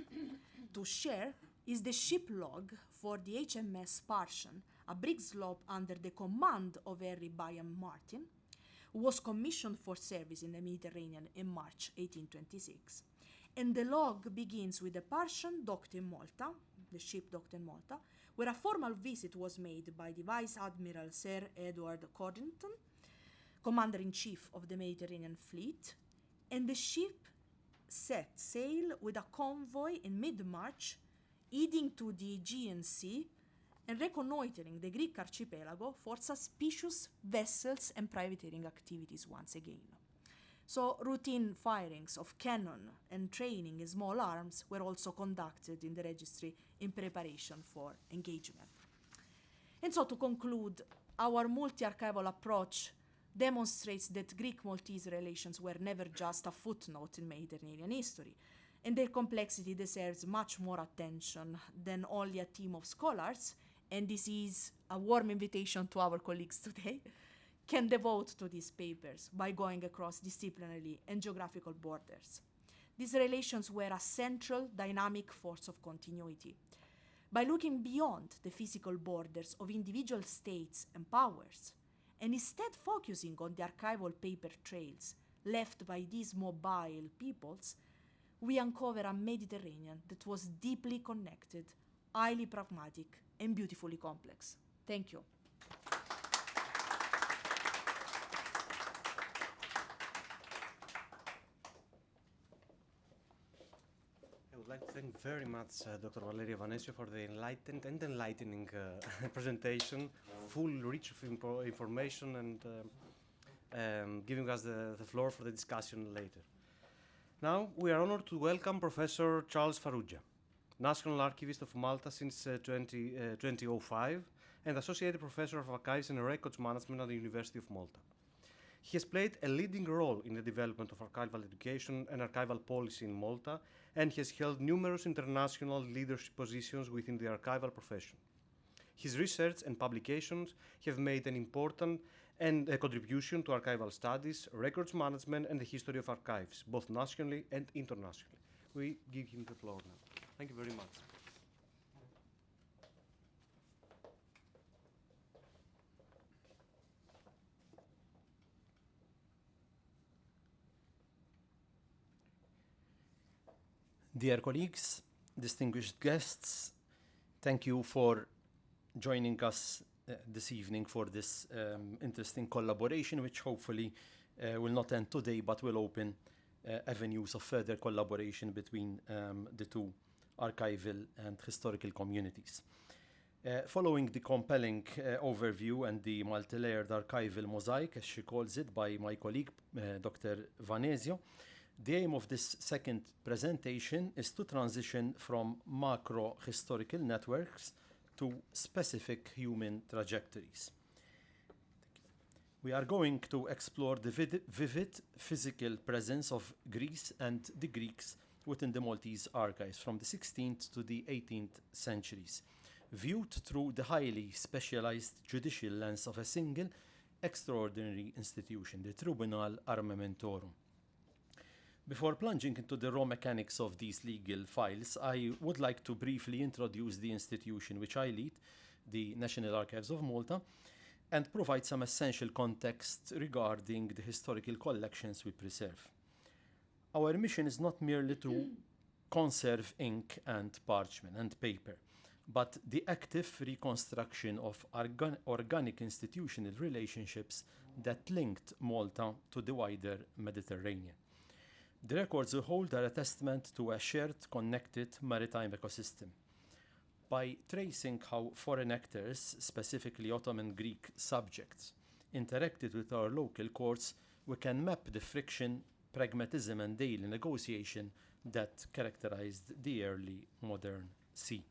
S3: to share is the ship log for the HMS Spartan, a brig sloop under the command of Harry Byam Martin, who was commissioned for service in the Mediterranean in March 1826. And the log begins with the Parsian docked in Malta, the ship docked in Malta, where a formal visit was made by the Vice Admiral Sir Edward Codrington, Commander-in-Chief of the Mediterranean Fleet, and the ship set sail with a convoy in mid-March, heading to the Aegean Sea and reconnoitering the Greek archipelago for suspicious vessels and privateering activities once again. So routine firings of cannon and training in small arms were also conducted in the registry in preparation for engagement. And so to conclude, our multi-archival approach demonstrates that Greek-Maltese relations were never just a footnote in Mediterranean history, and their complexity deserves much more attention than only a team of scholars, and this is a warm invitation to our colleagues today, can devote to these papers by going across disciplinary and geographical borders. These relations were a central dynamic force of continuity. By looking beyond the physical borders of individual states and powers, and instead focusing on the archival paper trails left by these mobile peoples, we uncover a Mediterranean that was deeply connected, highly pragmatic, and beautifully complex. Thank you.
S1: I would like to thank very much Dr. Valeria Vanesio for the enlightened and enlightening presentation, full, rich of information, and giving us the floor for the discussion later. Now, we are honored to welcome Professor Charles Farrugia, National Archivist of Malta since 2005 and Associated Professor of Archives and Records Management at the University of Malta. He has played a leading role in the development of archival education and archival policy in Malta, and he has held numerous international leadership positions within the archival profession. His research and publications have made an important contribution to archival studies, records management, and the history of archives, both nationally and internationally. We give him the floor now. Thank you very much.
S4: Dear colleagues, distinguished guests, thank you for joining us this evening for this interesting collaboration, which hopefully will not end today, but will open avenues of further collaboration between the two archival and historical communities. Following the compelling overview and the multi-layered archival mosaic, as she calls it, by my colleague, Dr. Vanesio, the aim of this second presentation is to transition from macro-historical networks to specific human trajectories. We are going to explore the vivid physical presence of Greece and the Greeks within the Maltese archives from the 16th to the 18th centuries, viewed through the highly specialized judicial lens of a single extraordinary institution, the Tribunal Armamentorum. Before plunging into the raw mechanics of these legal files, I would like to briefly introduce the institution which I lead, the National Archives of Malta, and provide some essential context regarding the historical collections we preserve. Our mission is not merely to conserve ink and parchment and paper, but the active reconstruction of organic institutional relationships that linked Malta to the wider Mediterranean. The records we hold are a testament to a shared, connected maritime ecosystem. By tracing how foreign actors, specifically Ottoman Greek subjects, interacted with our local courts, we can map the friction, pragmatism, and daily negotiation that characterized the early modern sea.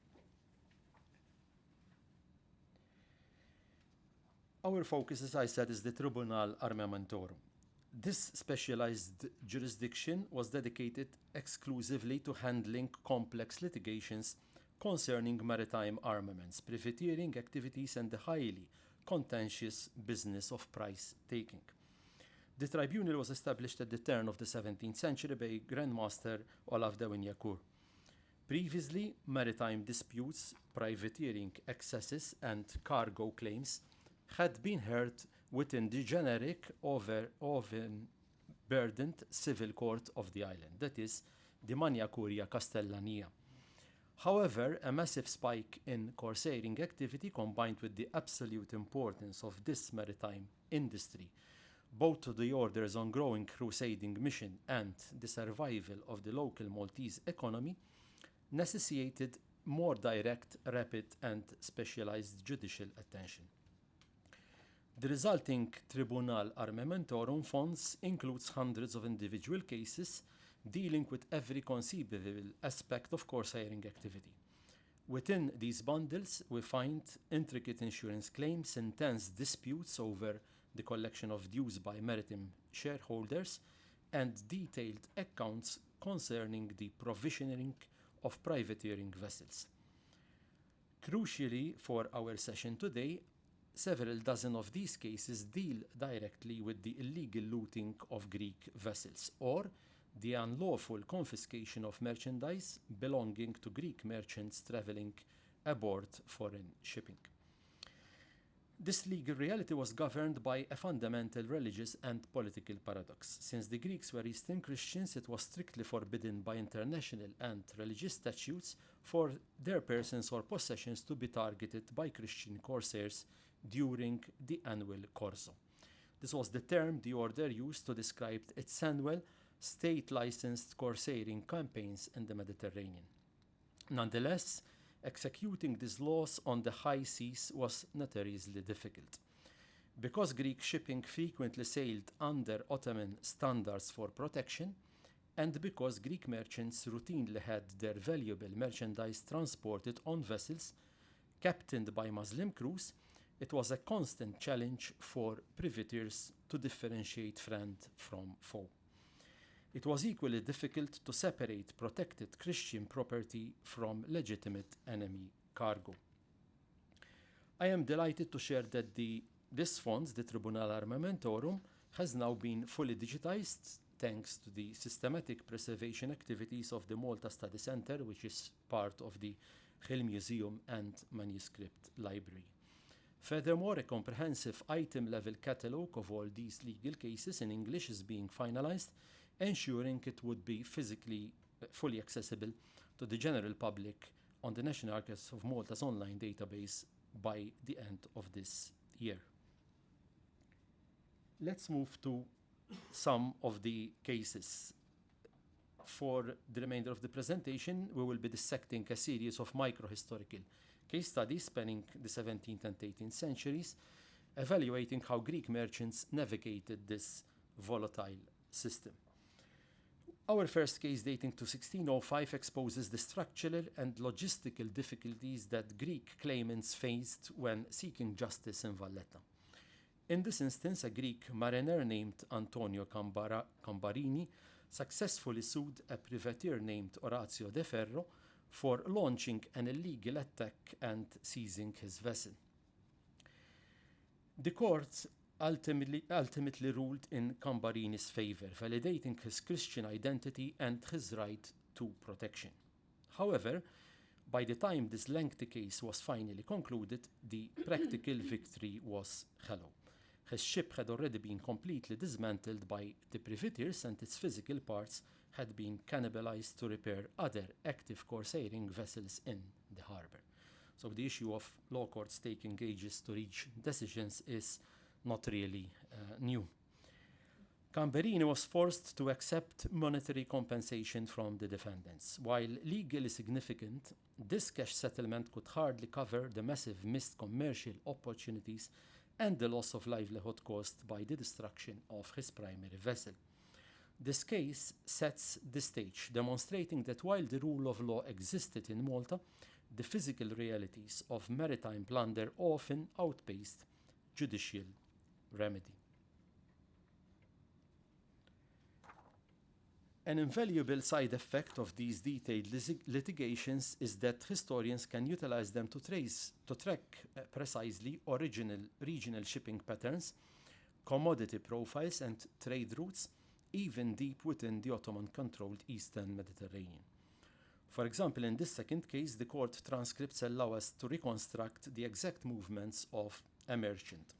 S4: Our focus, as I said, is the Tribunal Armamentorum. This specialized jurisdiction was dedicated exclusively to handling complex litigations concerning maritime armaments, privateering activities, and the highly contentious business of price taking. The tribunal was established at the turn of the 17th century by Grandmaster Olaf de Winyakur. Previously, maritime disputes, privateering excesses, and cargo claims had been heard within the generic overburdened civil court of the island, that is, the Magna Curia Castellania. However, a massive spike in corsairing activity combined with the absolute importance of this maritime industry, both to the order's ongoing crusading mission and the survival of the local Maltese economy, necessitated more direct, rapid, and specialized judicial attention. The resulting Tribunal Armamentorum funds includes hundreds of individual cases dealing with every conceivable aspect of corsairing activity. Within these bundles, we find intricate insurance claims, intense disputes over the collection of dues by maritime shareholders, and detailed accounts concerning the provisioning of privateering vessels. Crucially for our session today, several dozen of these cases deal directly with the illegal looting of Greek vessels or the unlawful confiscation of merchandise belonging to Greek merchants traveling aboard foreign shipping. This legal reality was governed by a fundamental religious and political paradox. Since the Greeks were Eastern Christians, it was strictly forbidden by international and religious statutes for their persons or possessions to be targeted by Christian corsairs during the annual corso. This was the term the order used to describe its annual state-licensed corsairing campaigns in the Mediterranean. Nonetheless, executing these laws on the high seas was notoriously difficult. Because Greek shipping frequently sailed under Ottoman standards for protection, and because Greek merchants routinely had their valuable merchandise transported on vessels captained by Muslim crews, it was a constant challenge for privateers to differentiate friend from foe. It was equally difficult to separate protected Christian property from legitimate enemy cargo. I am delighted to share that this fund, the Tribunal Armamentorum, has now been fully digitized thanks to the systematic preservation activities of the Malta Study Center, which is part of the Hill Museum and Manuscript Library. Furthermore, a comprehensive item-level catalogue of all these legal cases in English is being finalized, ensuring it would be physically fully accessible to the general public on the National Archives of Malta's online database by the end of this year. Let's move to some of the cases. For the remainder of the presentation, we will be dissecting a series of microhistorical case studies spanning the 17th and 18th centuries, evaluating how Greek merchants navigated this volatile system. Our first case, dating to 1605, exposes the structural and logistical difficulties that Greek claimants faced when seeking justice in Valletta. In this instance, a Greek mariner named Antonio Cambarini successfully sued a privateer named Orazio De Ferro for launching an illegal attack and seizing his vessel. The court ultimately ruled in Cambarini's favor, validating his Christian identity and his right to protection. However, by the time this lengthy case was finally concluded, the practical victory was hollow. His ship had already been completely dismantled by the privateers, and its physical parts had been cannibalized to repair other active corsairing vessels in the harbor. So the issue of law courts taking ages to reach decisions is not really new. Cambarini was forced to accept monetary compensation from the defendants. While legally significant, this cash settlement could hardly cover the massive missed commercial opportunities and the loss of livelihood caused by the destruction of his primary vessel. This case sets the stage, demonstrating that while the rule of law existed in Malta, the physical realities of maritime plunder often outpaced judicial remedy. An invaluable side effect of these detailed litigations is that historians can utilize them to track precisely regional shipping patterns, commodity profiles and trade routes, even deep within the Ottoman-controlled Eastern Mediterranean. For example, in this second case, the court transcripts allow us to reconstruct the exact movements of a merchant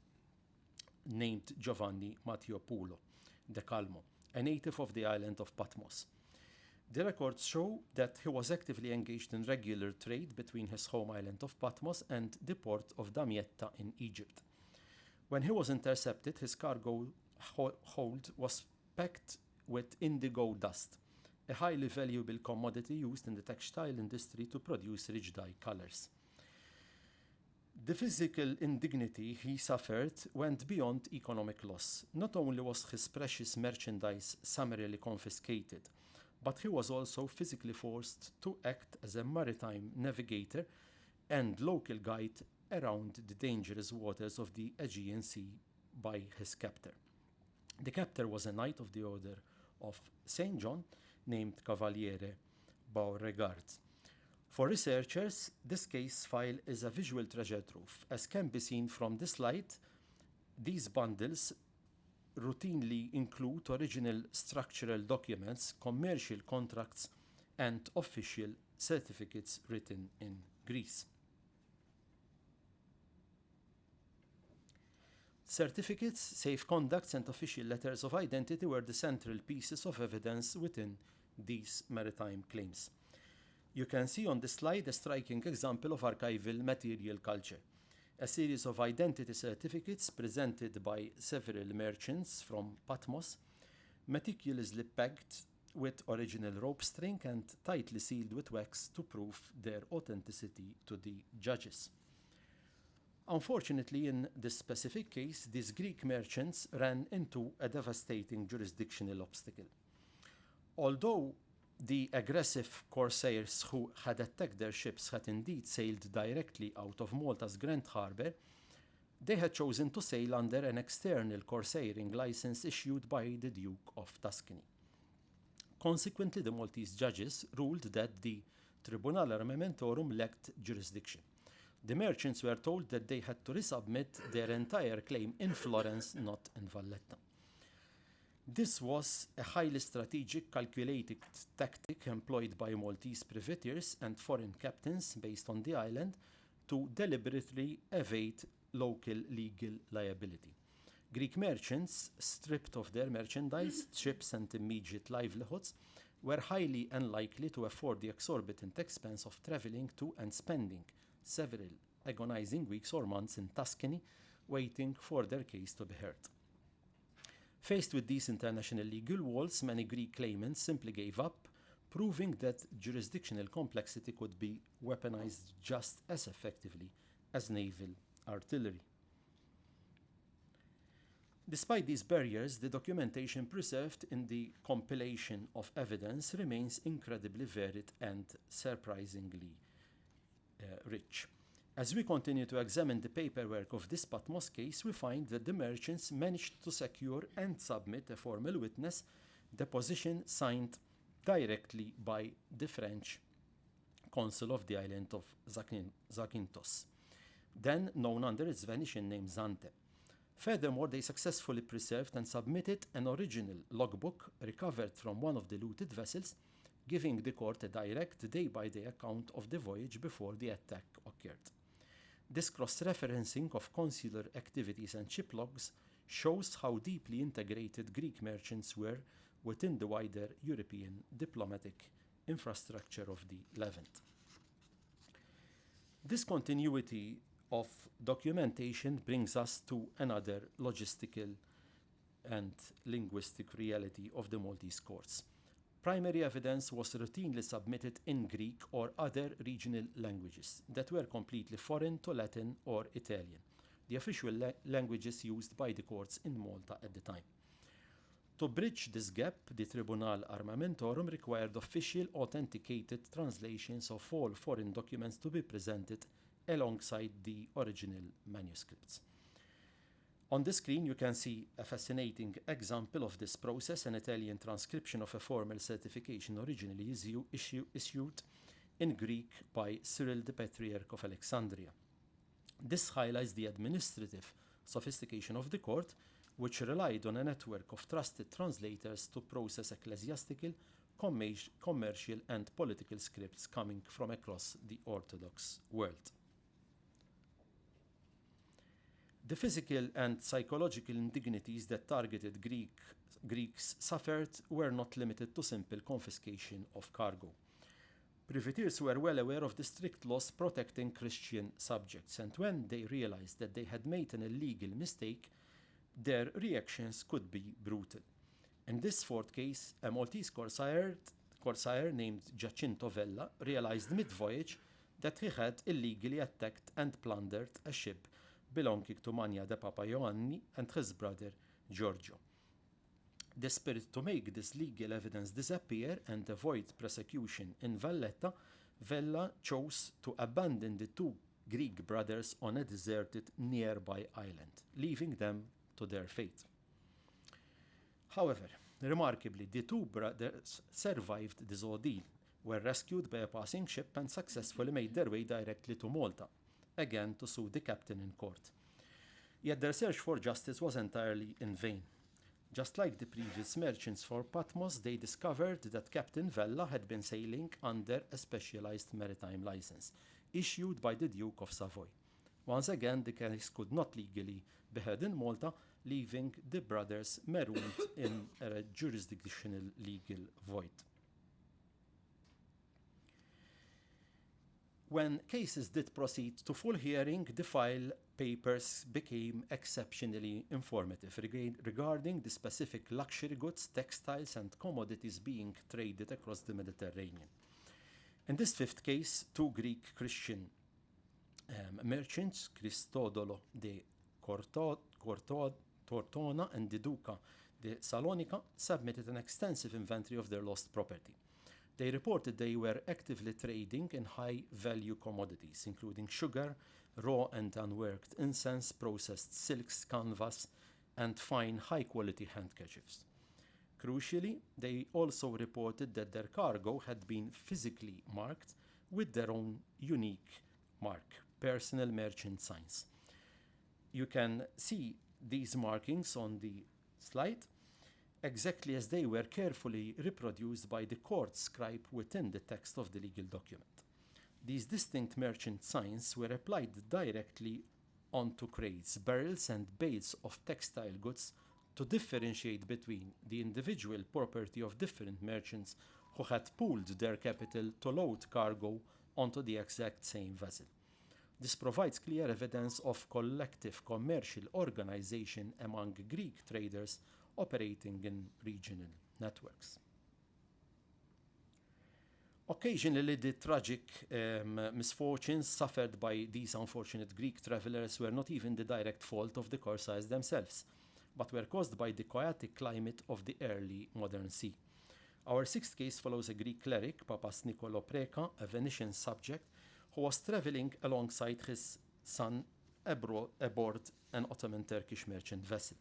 S4: named Giovanni Mattiopoulo de Calmo, a native of the island of Patmos. The records show that he was actively engaged in regular trade between his home island of Patmos and the port of Damietta in Egypt. When he was intercepted, his cargo hold was packed with indigo dust, a highly valuable commodity used in the textile industry to produce rich dye colors. The physical indignity he suffered went beyond economic loss. Not only was his precious merchandise summarily confiscated, but he was also physically forced to act as a maritime navigator and local guide around the dangerous waters of the Aegean Sea by his captor. The captor was a knight of the Order of St. John named Cavaliere Beauregard. For researchers, this case file is a visual treasure trove. As can be seen from this slide, these bundles routinely include original structural documents, commercial contracts, and official certificates written in Greece. Certificates, safe conducts, and official letters of identity were the central pieces of evidence within these maritime claims. You can see on this slide a striking example of archival material culture. A series of identity certificates presented by several merchants from Patmos, meticulously packed with original rope string and tightly sealed with wax to prove their authenticity to the judges. Unfortunately, in this specific case, these Greek merchants ran into a devastating jurisdictional obstacle. Although the aggressive corsairs who had attacked their ships had indeed sailed directly out of Malta's Grand Harbour, they had chosen to sail under an external corsairing license issued by the Duke of Tuscany. Consequently, the Maltese judges ruled that the Tribunal Armamentorum lacked jurisdiction. The merchants were told that they had to resubmit their entire claim in Florence, not in Valletta. This was a highly strategic, calculated tactic employed by Maltese privateers and foreign captains based on the island to deliberately evade local legal liability. Greek merchants, stripped of their merchandise, ships, and immediate livelihoods, were highly unlikely to afford the exorbitant expense of traveling to and spending several agonizing weeks or months in Tuscany, waiting for their case to be heard. Faced with these international legal walls, many Greek claimants simply gave up, proving that jurisdictional complexity could be weaponized just as effectively as naval artillery. Despite these barriers, the documentation preserved in the compilation of evidence remains incredibly varied and surprisingly rich. As we continue to examine the paperwork of this Patmos case, we find that the merchants managed to secure and submit a formal witness deposition signed directly by the French consul of the island of Zakynthos, then known under its Venetian name Zante. Furthermore, they successfully preserved and submitted an original logbook recovered from one of the looted vessels, giving the court a direct day-by-day account of the voyage before the attack occurred. This cross-referencing of consular activities and ship logs shows how deeply integrated Greek merchants were within the wider European diplomatic infrastructure of the Levant. This continuity of documentation brings us to another logistical and linguistic reality of the Maltese courts. Primary evidence was routinely submitted in Greek or other regional languages that were completely foreign to Latin or Italian, the official languages used by the courts in Malta at the time. To bridge this gap, the Tribunal Armamentorum required official authenticated translations of all foreign documents to be presented alongside the original manuscripts. On the screen, you can see a fascinating example of this process, an Italian transcription of a formal certification originally issued in Greek by Cyril the Patriarch of Alexandria. This highlights the administrative sophistication of the court, which relied on a network of trusted translators to process ecclesiastical, commercial, and political scripts coming from across the Orthodox world. The physical and psychological indignities that targeted Greeks suffered were not limited to simple confiscation of cargo. Privateers were well aware of the strict laws protecting Christian subjects, and when they realized that they had made an illegal mistake, their reactions could be brutal. In this fourth case, a Maltese corsair named Giacinto Vella realized mid-voyage that he had illegally attacked and plundered a ship belonging to Mania de Papa Ioanni and his brother Giorgio. Desperate to make this legal evidence disappear and avoid prosecution in Valletta, Vella chose to abandon the two Greek brothers on a deserted nearby island, leaving them to their fate. However, remarkably, the two brothers survived this ordeal, were rescued by a passing ship, and successfully made their way directly to Malta, again to sue the captain in court. Yet their search for justice was entirely in vain. Just like the previous merchants for Patmos, they discovered that Captain Vella had been sailing under a specialized maritime license, issued by the Duke of Savoy. Once again, the case could not legally be heard in Malta, leaving the brothers marooned in a jurisdictional legal void. When cases did proceed to full hearing, the file papers became exceptionally informative regarding the specific luxury goods, textiles, and commodities being traded across the Mediterranean. In this fifth case, two Greek Christian merchants, Cristodolo de Tortona and the Duca de Salonica, submitted an extensive inventory of their lost property. They reported they were actively trading in high-value commodities, including sugar, raw and unworked incense, processed silks, canvas, and fine high-quality handkerchiefs. Crucially, they also reported that their cargo had been physically marked with their own unique mark, personal merchant signs. You can see these markings on the slide, exactly as they were carefully reproduced by the court scribe within the text of the legal document. These distinct merchant signs were applied directly onto crates, barrels, and bales of textile goods to differentiate between the individual property of different merchants who had pooled their capital to load cargo onto the exact same vessel. This provides clear evidence of collective commercial organization among Greek traders operating in regional networks. Occasionally, the tragic misfortunes suffered by these unfortunate Greek travelers were not even the direct fault of the corsairs themselves, but were caused by the chaotic climate of the early modern sea. Our sixth case follows a Greek cleric, Papas Nikolo Preka, a Venetian subject, who was traveling alongside his son aboard an Ottoman Turkish merchant vessel.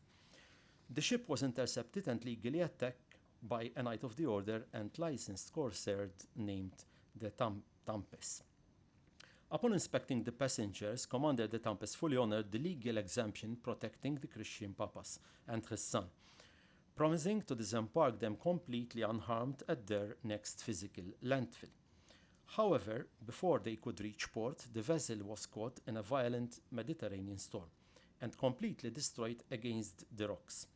S4: The ship was intercepted and legally attacked by a Knight of the Order and licensed corsair named the Tampes. Upon inspecting the passengers, Commander de Tampes fully honored the legal exemption protecting the Christian Papas and his son, promising to disembark them completely unharmed at their next physical landfill. However, before they could reach port, the vessel was caught in a violent Mediterranean storm and completely destroyed against the rocks.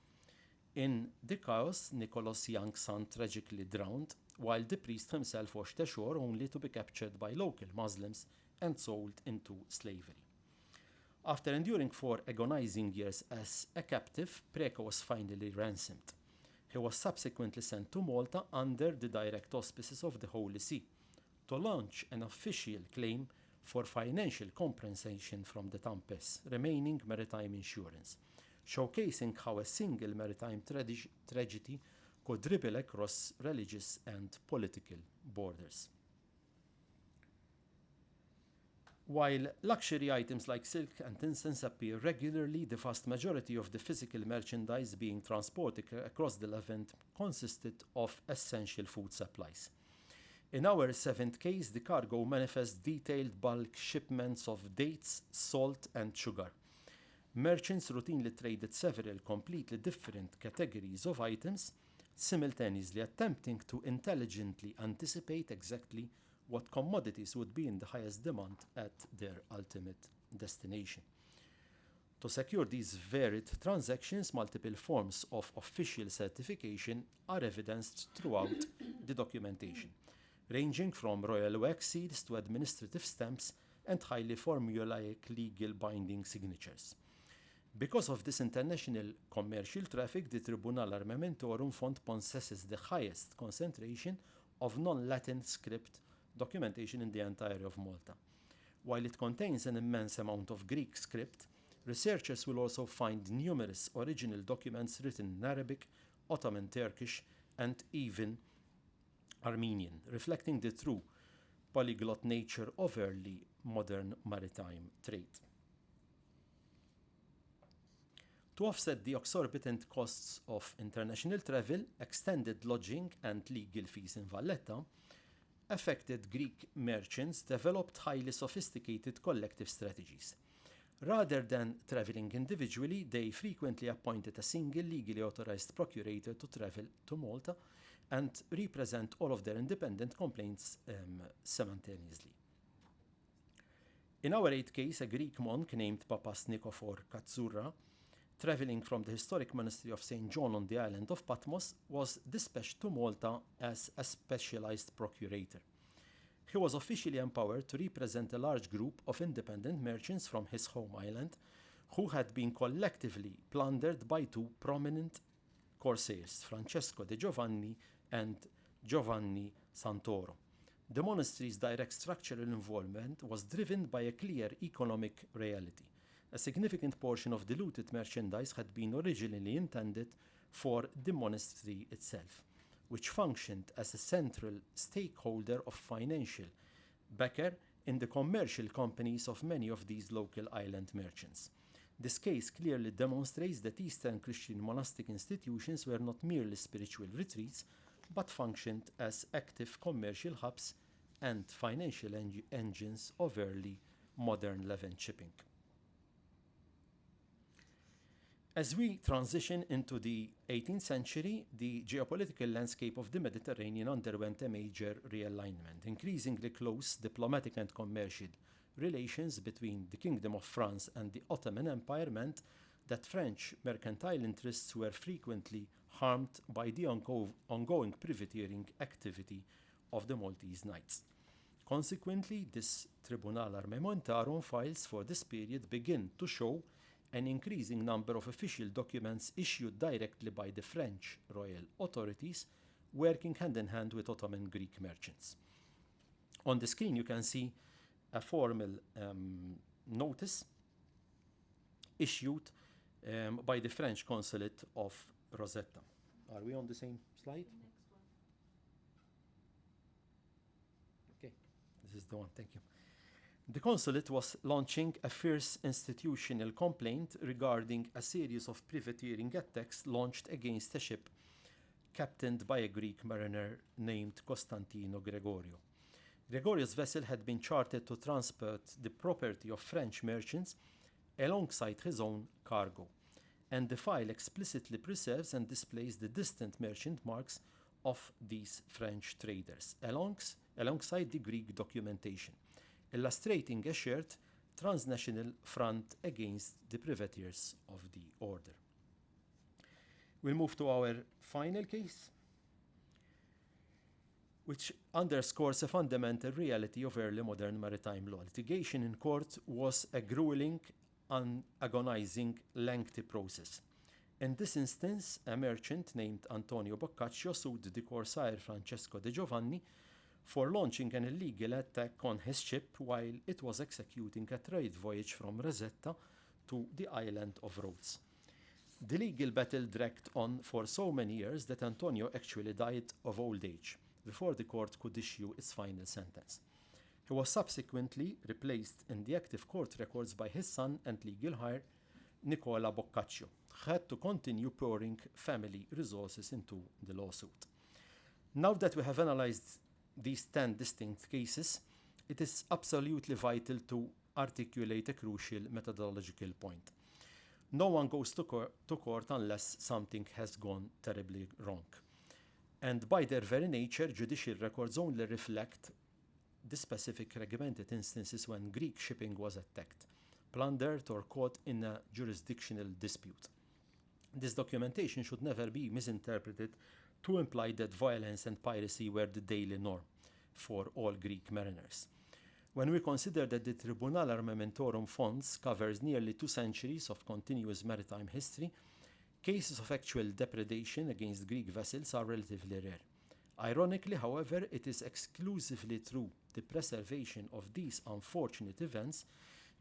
S4: In the chaos, Nicholas' young son tragically drowned, while the priest himself washed ashore only to be captured by local Muslims and sold into slavery. After enduring 4 agonizing years as a captive, Preka was finally ransomed. He was subsequently sent to Malta under the direct auspices of the Holy See to launch an official claim for financial compensation from the Tampes, remaining maritime insurance, showcasing how a single maritime tragedy could ripple across religious and political borders. While luxury items like silk and incense appear regularly, the vast majority of the physical merchandise being transported across the Levant consisted of essential food supplies. In our 7th case, the cargo manifests detailed bulk shipments of dates, salt, and sugar. merchants routinely traded several completely different categories of items, simultaneously attempting to intelligently anticipate exactly what commodities would be in the highest demand at their ultimate destination. To secure these varied transactions, multiple forms of official certification are evidenced throughout the documentation, ranging from royal wax seals to administrative stamps and highly formulaic legal binding signatures. Because of this international commercial traffic, the Tribunal Armamentorum Fund possesses the highest concentration of non-Latin script documentation in the entirety of Malta. While it contains an immense amount of Greek script, researchers will also find numerous original documents written in Arabic, Ottoman Turkish, and even Armenian, reflecting the true polyglot nature of early modern maritime trade. To offset the exorbitant costs of international travel, extended lodging and legal fees in Valletta, affected Greek merchants developed highly sophisticated collective strategies. Rather than traveling individually, they frequently appointed a single legally authorized procurator to travel to Malta and represent all of their independent complaints simultaneously. In our 8th case, a Greek monk named Papas Nikofor Katsoura, traveling from the historic monastery of St. John on the island of Patmos, was dispatched to Malta as a specialized procurator. He was officially empowered to represent a large group of independent merchants from his home island who had been collectively plundered by two prominent corsairs, Francesco de Giovanni and Giovanni Santoro. The monastery's direct structural involvement was driven by a clear economic reality. A significant portion of the looted merchandise had been originally intended for the monastery itself, which functioned as a central stakeholder of financial backer in the commercial companies of many of these local island merchants. This case clearly demonstrates that Eastern Christian monastic institutions were not merely spiritual retreats, but functioned as active commercial hubs and financial engines of early modern Levant shipping. As we transition into the 18th century, the geopolitical landscape of the Mediterranean underwent a major realignment. Increasingly close diplomatic and commercial relations between the Kingdom of France and the Ottoman Empire meant that French mercantile interests were frequently harmed by the ongoing privateering activity of the Maltese Knights. Consequently, this Tribunal Armamentarum files for this period begin to show an increasing number of official documents issued directly by the French royal authorities, working hand in hand with Ottoman Greek merchants. On the screen, you can see a formal notice issued by the French consulate of Rosetta. Are we on the same slide? Okay, this is the one, thank you. The consulate was launching a fierce institutional complaint regarding a series of privateering attacks launched against a ship captained by a Greek mariner named Costantino Gregorio. Gregorio's vessel had been chartered to transport the property of French merchants alongside his own cargo, and the file explicitly preserves and displays the distant merchant marks of these French traders alongside the Greek documentation, illustrating a shared transnational front against the privateers of the order. We'll move to our final case, which underscores a fundamental reality of early modern maritime law. Litigation in court was a grueling and agonizing, lengthy process. In this instance, a merchant named Antonio Boccaccio sued the corsair Francesco de Giovanni for launching an illegal attack on his ship while it was executing a trade voyage from Rosetta to the island of Rhodes. The legal battle dragged on for so many years that Antonio actually died of old age before the court could issue its final sentence. He was subsequently replaced in the active court records by his son and legal heir, Nicola Boccaccio, who had to continue pouring family resources into the lawsuit. Now that we have analyzed these 10 distinct cases, it is absolutely vital to articulate a crucial methodological point. No one goes to court unless something has gone terribly wrong. And by their very nature, judicial records only reflect the specific regimented instances when Greek shipping was attacked, plundered, or caught in a jurisdictional dispute. This documentation should never be misinterpreted to imply that violence and piracy were the daily norm for all Greek mariners. When we consider that the Tribunal Armamentorum Fons covers nearly 2 centuries of continuous maritime history, cases of actual depredation against Greek vessels are relatively rare. Ironically, however, it is exclusively through the preservation of these unfortunate events,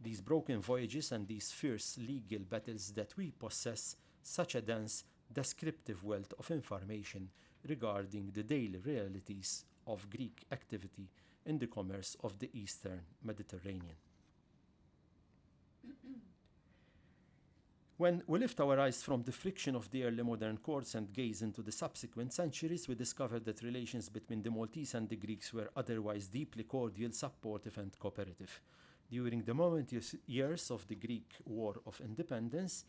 S4: these broken voyages, and these fierce legal battles that we possess such a dense, descriptive wealth of information regarding the daily realities of Greek activity in the commerce of the Eastern Mediterranean. When we lift our eyes from the friction of the early modern courts and gaze into the subsequent centuries, we discover that relations between the Maltese and the Greeks were otherwise deeply cordial, supportive, and cooperative. During the momentous years of the Greek War of Independence,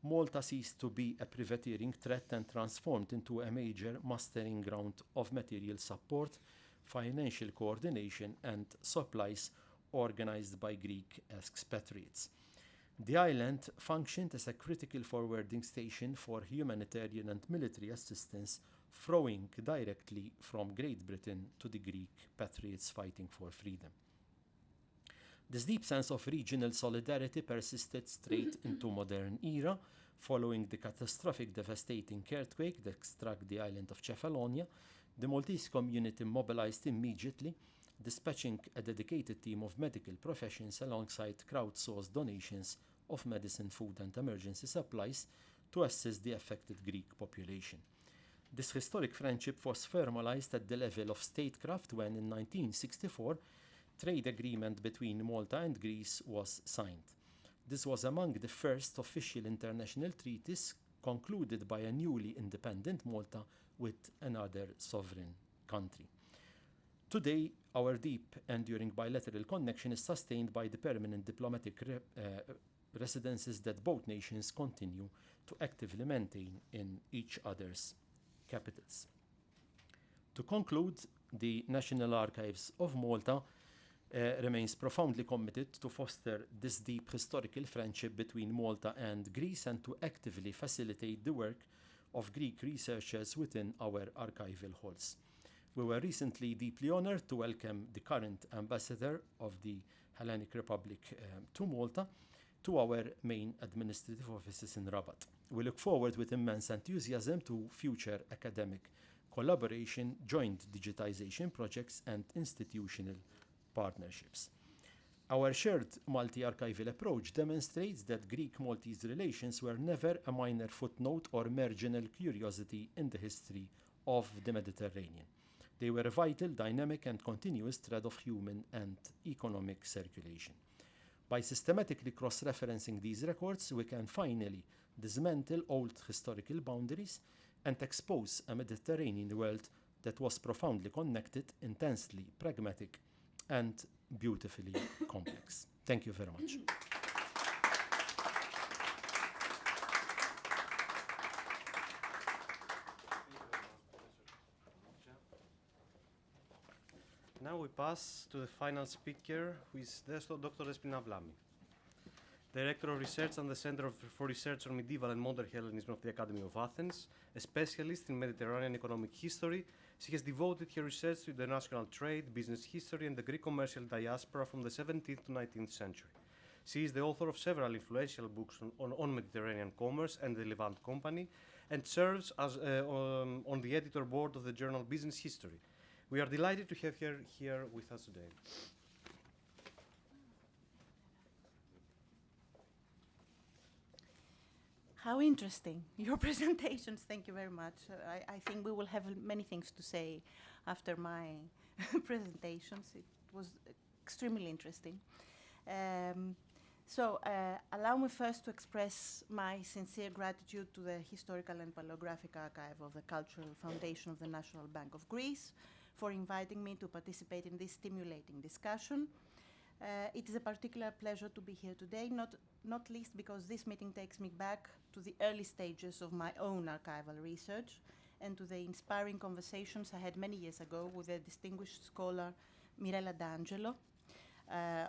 S4: Malta ceased to be a privateering threat and transformed into a major mustering ground of material support, financial coordination, and supplies organized by Greek expatriates. The island functioned as a critical forwarding station for humanitarian and military assistance flowing directly from Great Britain to the Greek patriots fighting for freedom. This deep sense of regional solidarity persisted straight into modern era. Following the catastrophic, devastating earthquake that struck the island of Cephalonia, the Maltese community mobilized immediately, dispatching a dedicated team of medical professions alongside crowdsourced donations of medicine, food, and emergency supplies to assist the affected Greek population. This historic friendship was formalized at the level of statecraft when, in 1964, trade agreement between Malta and Greece was signed. This was among the first official international treaties concluded by a newly independent Malta with another sovereign country. Today, our deep, enduring bilateral connection is sustained by the permanent diplomatic residences that both nations continue to actively maintain in each other's capitals. To conclude, the National Archives of Malta remains profoundly committed to foster this deep historical friendship between Malta and Greece and to actively facilitate the work of Greek researchers within our archival halls. We were recently deeply honored to welcome the current ambassador of the Hellenic Republic to Malta to our main administrative offices in Rabat. We look forward with immense enthusiasm to future academic collaboration, joint digitization projects, and institutional partnerships. Our shared multi-archival approach demonstrates that Greek-Maltese relations were never a minor footnote or marginal curiosity in the history of the Mediterranean. They were a vital, dynamic, and continuous thread of human and economic circulation. By systematically cross-referencing these records, we can finally dismantle old historical boundaries and expose a Mediterranean world that was profoundly connected, intensely pragmatic, and beautifully complex. Thank you very much.
S1: Now we pass to the final speaker, who is Dr. Despina Vlami, Director of Research on the Center for Research on Medieval and Modern Hellenism of the Academy of Athens, a specialist in Mediterranean economic history. She has devoted her research to international trade, business history, and the Greek commercial diaspora from the 17th to 19th century. She is the author of several influential books on Mediterranean commerce and the Levant Company, and serves as on the editor board of the journal Business History. We are delighted to have her here with us today.
S5: How interesting, your presentations. Thank you very much. I think we will have many things to say after my presentations. It was extremely interesting. Allow me first to express my sincere gratitude to the Historical and Paleographic Archive of the Cultural Foundation of the National Bank of Greece for inviting me to participate in this stimulating discussion. It is a particular pleasure to be here today, not least because this meeting takes me back to the early stages of my own archival research and to the inspiring conversations I had many years ago with a distinguished scholar, Mirella D'Angelo,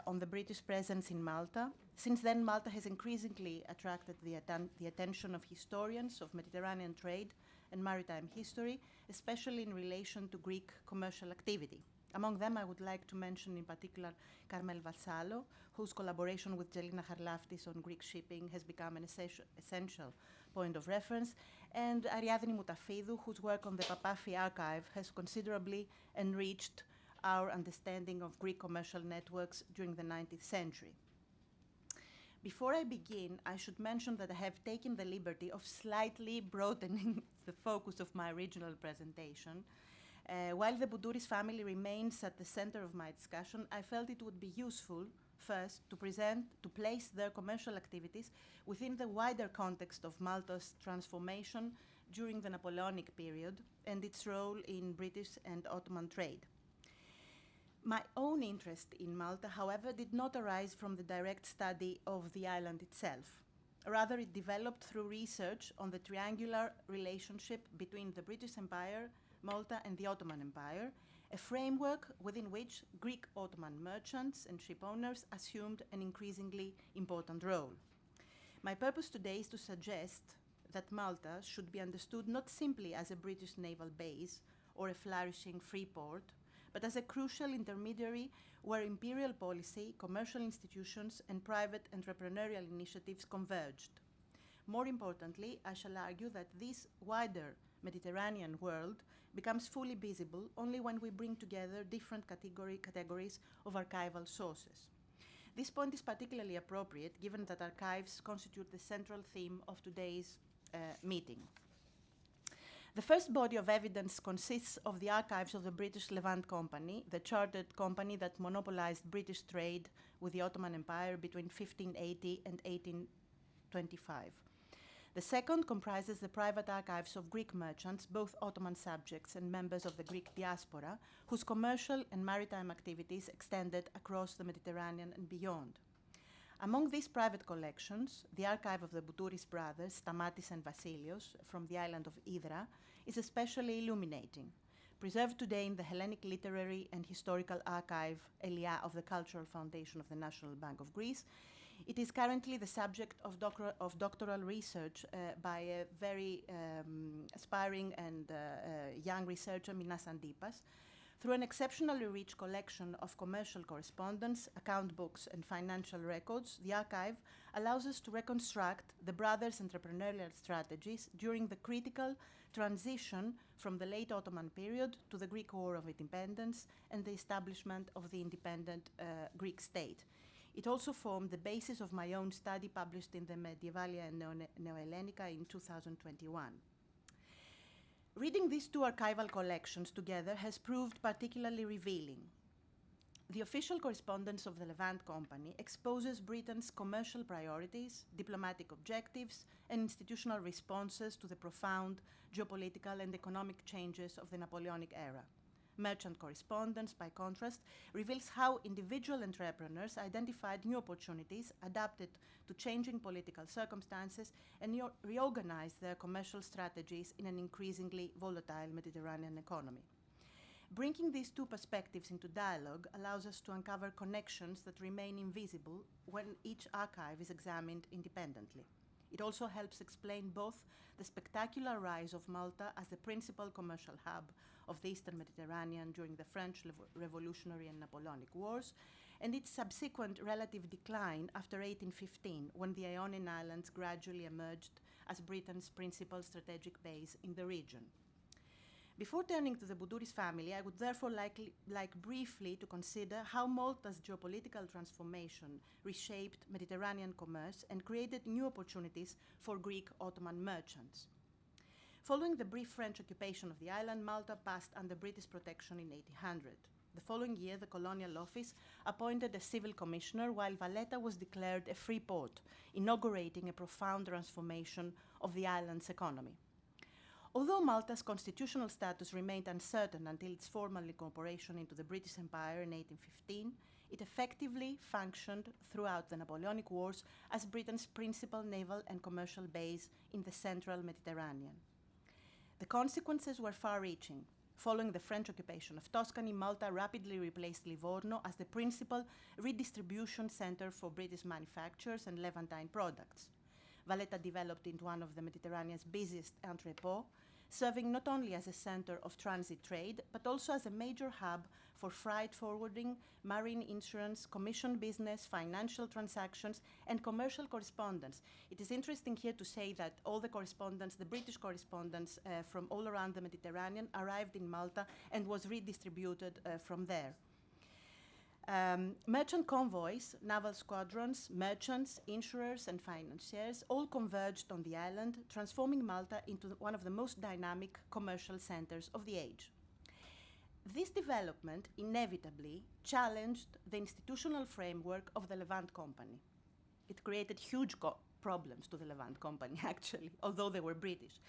S5: on the British presence in Malta. Since then, Malta has increasingly attracted the attention of historians of Mediterranean trade and maritime history, especially in relation to Greek commercial activity. Among them, I would like to mention in particular Carmel Vassalo, whose collaboration with Jelina Harlaftis on Greek shipping has become an essential point of reference, and Ariadne Moutafidou, whose work on the Papafi archive has considerably enriched our understanding of Greek commercial networks during the 19th century. Before I begin, I should mention that I have taken the liberty of slightly broadening the focus of my original presentation. While the Boudouris family remains at the center of my discussion, I felt it would be useful first to place their commercial activities within the wider context of Malta's transformation during the Napoleonic period and its role in British and Ottoman trade. My own interest in Malta, however, did not arise from the direct study of the island itself. Rather, it developed through research on the triangular relationship between the British Empire, Malta, and the Ottoman Empire, a framework within which Greek Ottoman merchants and ship owners assumed an increasingly important role. My purpose today is to suggest that Malta should be understood not simply as a British naval base or a flourishing free port, but as a crucial intermediary where imperial policy, commercial institutions, and private entrepreneurial initiatives converged. More importantly, I shall argue that this wider Mediterranean world becomes fully visible only when we bring together different categories of archival sources. This point is particularly appropriate given that archives constitute the central theme of today's meeting. The first body of evidence consists of the archives of the British Levant Company, the chartered company that monopolized British trade with the Ottoman Empire between 1580 and 1825. The second comprises the private archives of Greek merchants, both Ottoman subjects and members of the Greek diaspora, whose commercial and maritime activities extended across the Mediterranean and beyond. Among these private collections, the archive of the Boudouris brothers, Stamatis and Vasilios, from the island of Hydra, is especially illuminating. Preserved today in the Hellenic Literary and Historical Archive, ELIA, of the Cultural Foundation of the National Bank of Greece, it is currently the subject of doctoral research by a very aspiring and young researcher, Minas Antipas. Through an exceptionally rich collection of commercial correspondence, account books, and financial records, the archive allows us to reconstruct the brothers' entrepreneurial strategies during the critical transition from the late Ottoman period to the Greek War of Independence and the establishment of the independent Greek state. It also formed the basis of my own study published in the Medievalia and Neo-Hellenica in 2021. Reading these two archival collections together has proved particularly revealing. The official correspondence of the Levant Company exposes Britain's commercial priorities, diplomatic objectives, and institutional responses to the profound geopolitical and economic changes of the Napoleonic era. Merchant correspondence, by contrast, reveals how individual entrepreneurs identified new opportunities, adapted to changing political circumstances, and reorganized their commercial strategies in an increasingly volatile Mediterranean economy. Bringing these two perspectives into dialogue allows us to uncover connections that remain invisible when each archive is examined independently. It also helps explain both the spectacular rise of Malta as the principal commercial hub of the Eastern Mediterranean during the French Revolutionary and Napoleonic Wars, and its subsequent relative decline after 1815, when the Ionian Islands gradually emerged as Britain's principal strategic base in the region. Before turning to the Boudouris family, I would therefore like briefly to consider how Malta's geopolitical transformation reshaped Mediterranean commerce and created new opportunities for Greek Ottoman merchants. Following the brief French occupation of the island, Malta passed under British protection in 1800. The following year, the Colonial Office appointed a civil commissioner, while Valletta was declared a free port, inaugurating a profound transformation of the island's economy. Although Malta's constitutional status remained uncertain until its formal incorporation into the British Empire in 1815, It effectively functioned throughout the Napoleonic Wars as Britain's principal naval and commercial base in the central Mediterranean. The consequences were far-reaching. Following the French occupation of Tuscany, Malta rapidly replaced Livorno as the principal redistribution center for British manufactures and Levantine products. Valletta developed into one of the Mediterranean's busiest entrepôts, serving not only as a center of transit trade, but also as a major hub for freight forwarding, marine insurance, commission business, financial transactions, and commercial correspondence. It is interesting here to say that all the correspondence, the British correspondence from all around the Mediterranean, arrived in Malta and was redistributed from there. Merchant convoys, naval squadrons, merchants, insurers, and financiers all converged on the island, transforming Malta into one of the most dynamic commercial centers of the age. This development inevitably challenged the institutional framework of the Levant Company. It created huge problems to the Levant Company, actually, although they were British.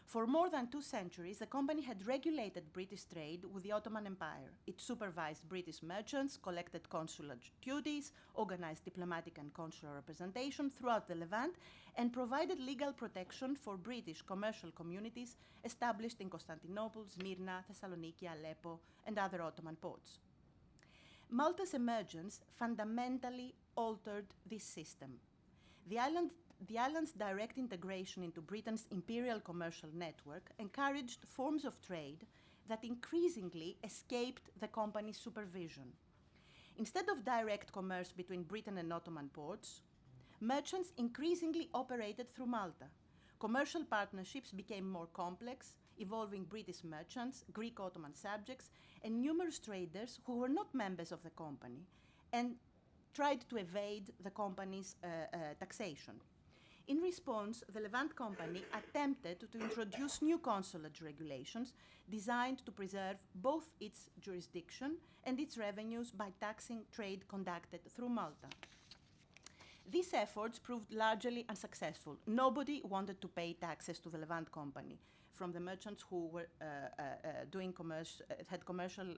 S5: For more than 2 centuries, the company had regulated British trade with the Ottoman Empire. It supervised British merchants, collected consular duties, organized diplomatic and consular representation throughout the Levant, and provided legal protection for British commercial communities established in Constantinople, Smyrna, Thessaloniki, Aleppo, and other Ottoman ports. Malta's emergence fundamentally altered this system. The island's direct integration into Britain's imperial commercial network encouraged forms of trade that increasingly escaped the company's supervision. Instead of direct commerce between Britain and Ottoman ports, merchants increasingly operated through Malta. Commercial partnerships became more complex, involving British merchants, Greek Ottoman subjects, and numerous traders who were not members of the company and tried to evade the company's taxation. In response, the Levant Company attempted to introduce new consulate regulations designed to preserve both its jurisdiction and its revenues by taxing trade conducted through Malta. These efforts proved largely unsuccessful. Nobody wanted to pay taxes to the Levant Company, from the merchants who were had commercial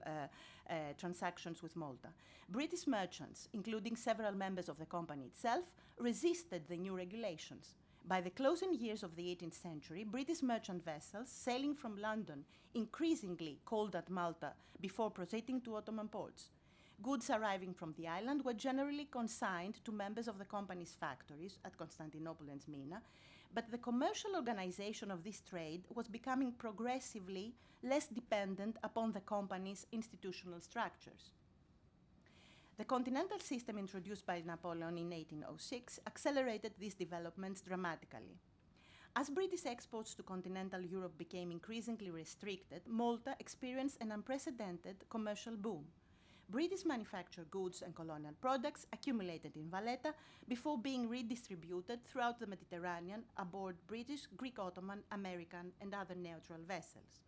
S5: transactions with Malta. British merchants, including several members of the company itself, resisted the new regulations. By the closing years of the 18th century, British merchant vessels sailing from London increasingly called at Malta before proceeding to Ottoman ports. Goods arriving from the island were generally consigned to members of the company's factories at Constantinople and Smyrna, but the commercial organization of this trade was becoming progressively less dependent upon the company's institutional structures. The continental system introduced by Napoleon in 1806 accelerated these developments dramatically. As British exports to continental Europe became increasingly restricted, Malta experienced an unprecedented commercial boom. British manufactured goods and colonial products accumulated in Valletta before being redistributed throughout the Mediterranean aboard British, Greek Ottoman, American, and other neutral vessels.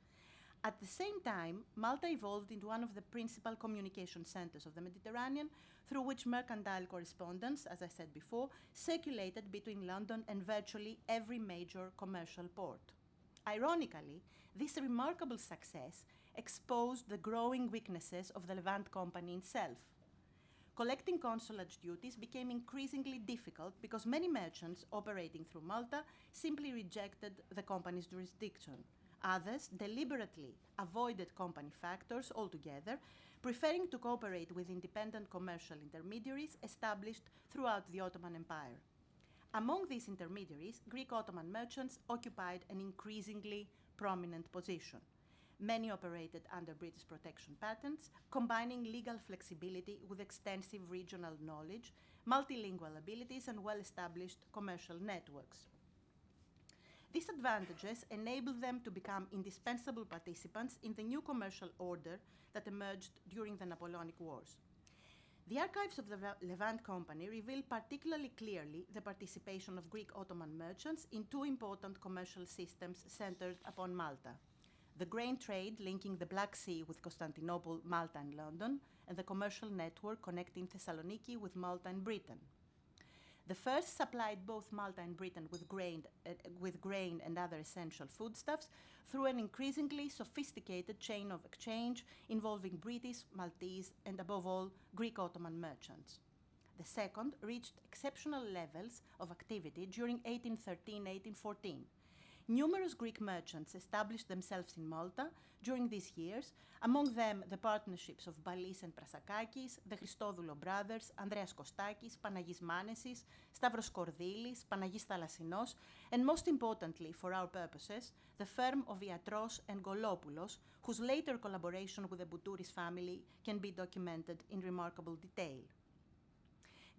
S5: At the same time, Malta evolved into one of the principal communication centers of the Mediterranean, through which mercantile correspondence, as I said before, circulated between London and virtually every major commercial port. Ironically, this remarkable success exposed the growing weaknesses of the Levant Company itself. Collecting consulate duties became increasingly difficult because many merchants operating through Malta simply rejected the company's jurisdiction. Others deliberately avoided company factors altogether, preferring to cooperate with independent commercial intermediaries established throughout the Ottoman Empire. Among these intermediaries, Greek Ottoman merchants occupied an increasingly prominent position. Many operated under British protection patents, combining legal flexibility with extensive regional knowledge, multilingual abilities, and well-established commercial networks. These advantages enabled them to become indispensable participants in the new commercial order that emerged during the Napoleonic Wars. The archives of the Levant Company reveal particularly clearly the participation of Greek Ottoman merchants in 2 important commercial systems centered upon Malta: the grain trade linking the Black Sea with Constantinople, Malta, and London, and the commercial network connecting Thessaloniki with Malta and Britain. The first supplied both Malta and Britain with grain and other essential foodstuffs through an increasingly sophisticated chain of exchange involving British, Maltese, and above all, Greek Ottoman merchants. The second reached exceptional levels of activity during 1813-1814. Numerous Greek merchants established themselves in Malta during these years, among them the partnerships of Balis and Prasakakis, the Christodoulo brothers, Andreas Kostakis, Panagis Manesis, Stavros Kordilis, Panagis Thalassinos, and most importantly for our purposes, the firm of Iatros and Golopoulos, whose later collaboration with the Boutouris family can be documented in remarkable detail.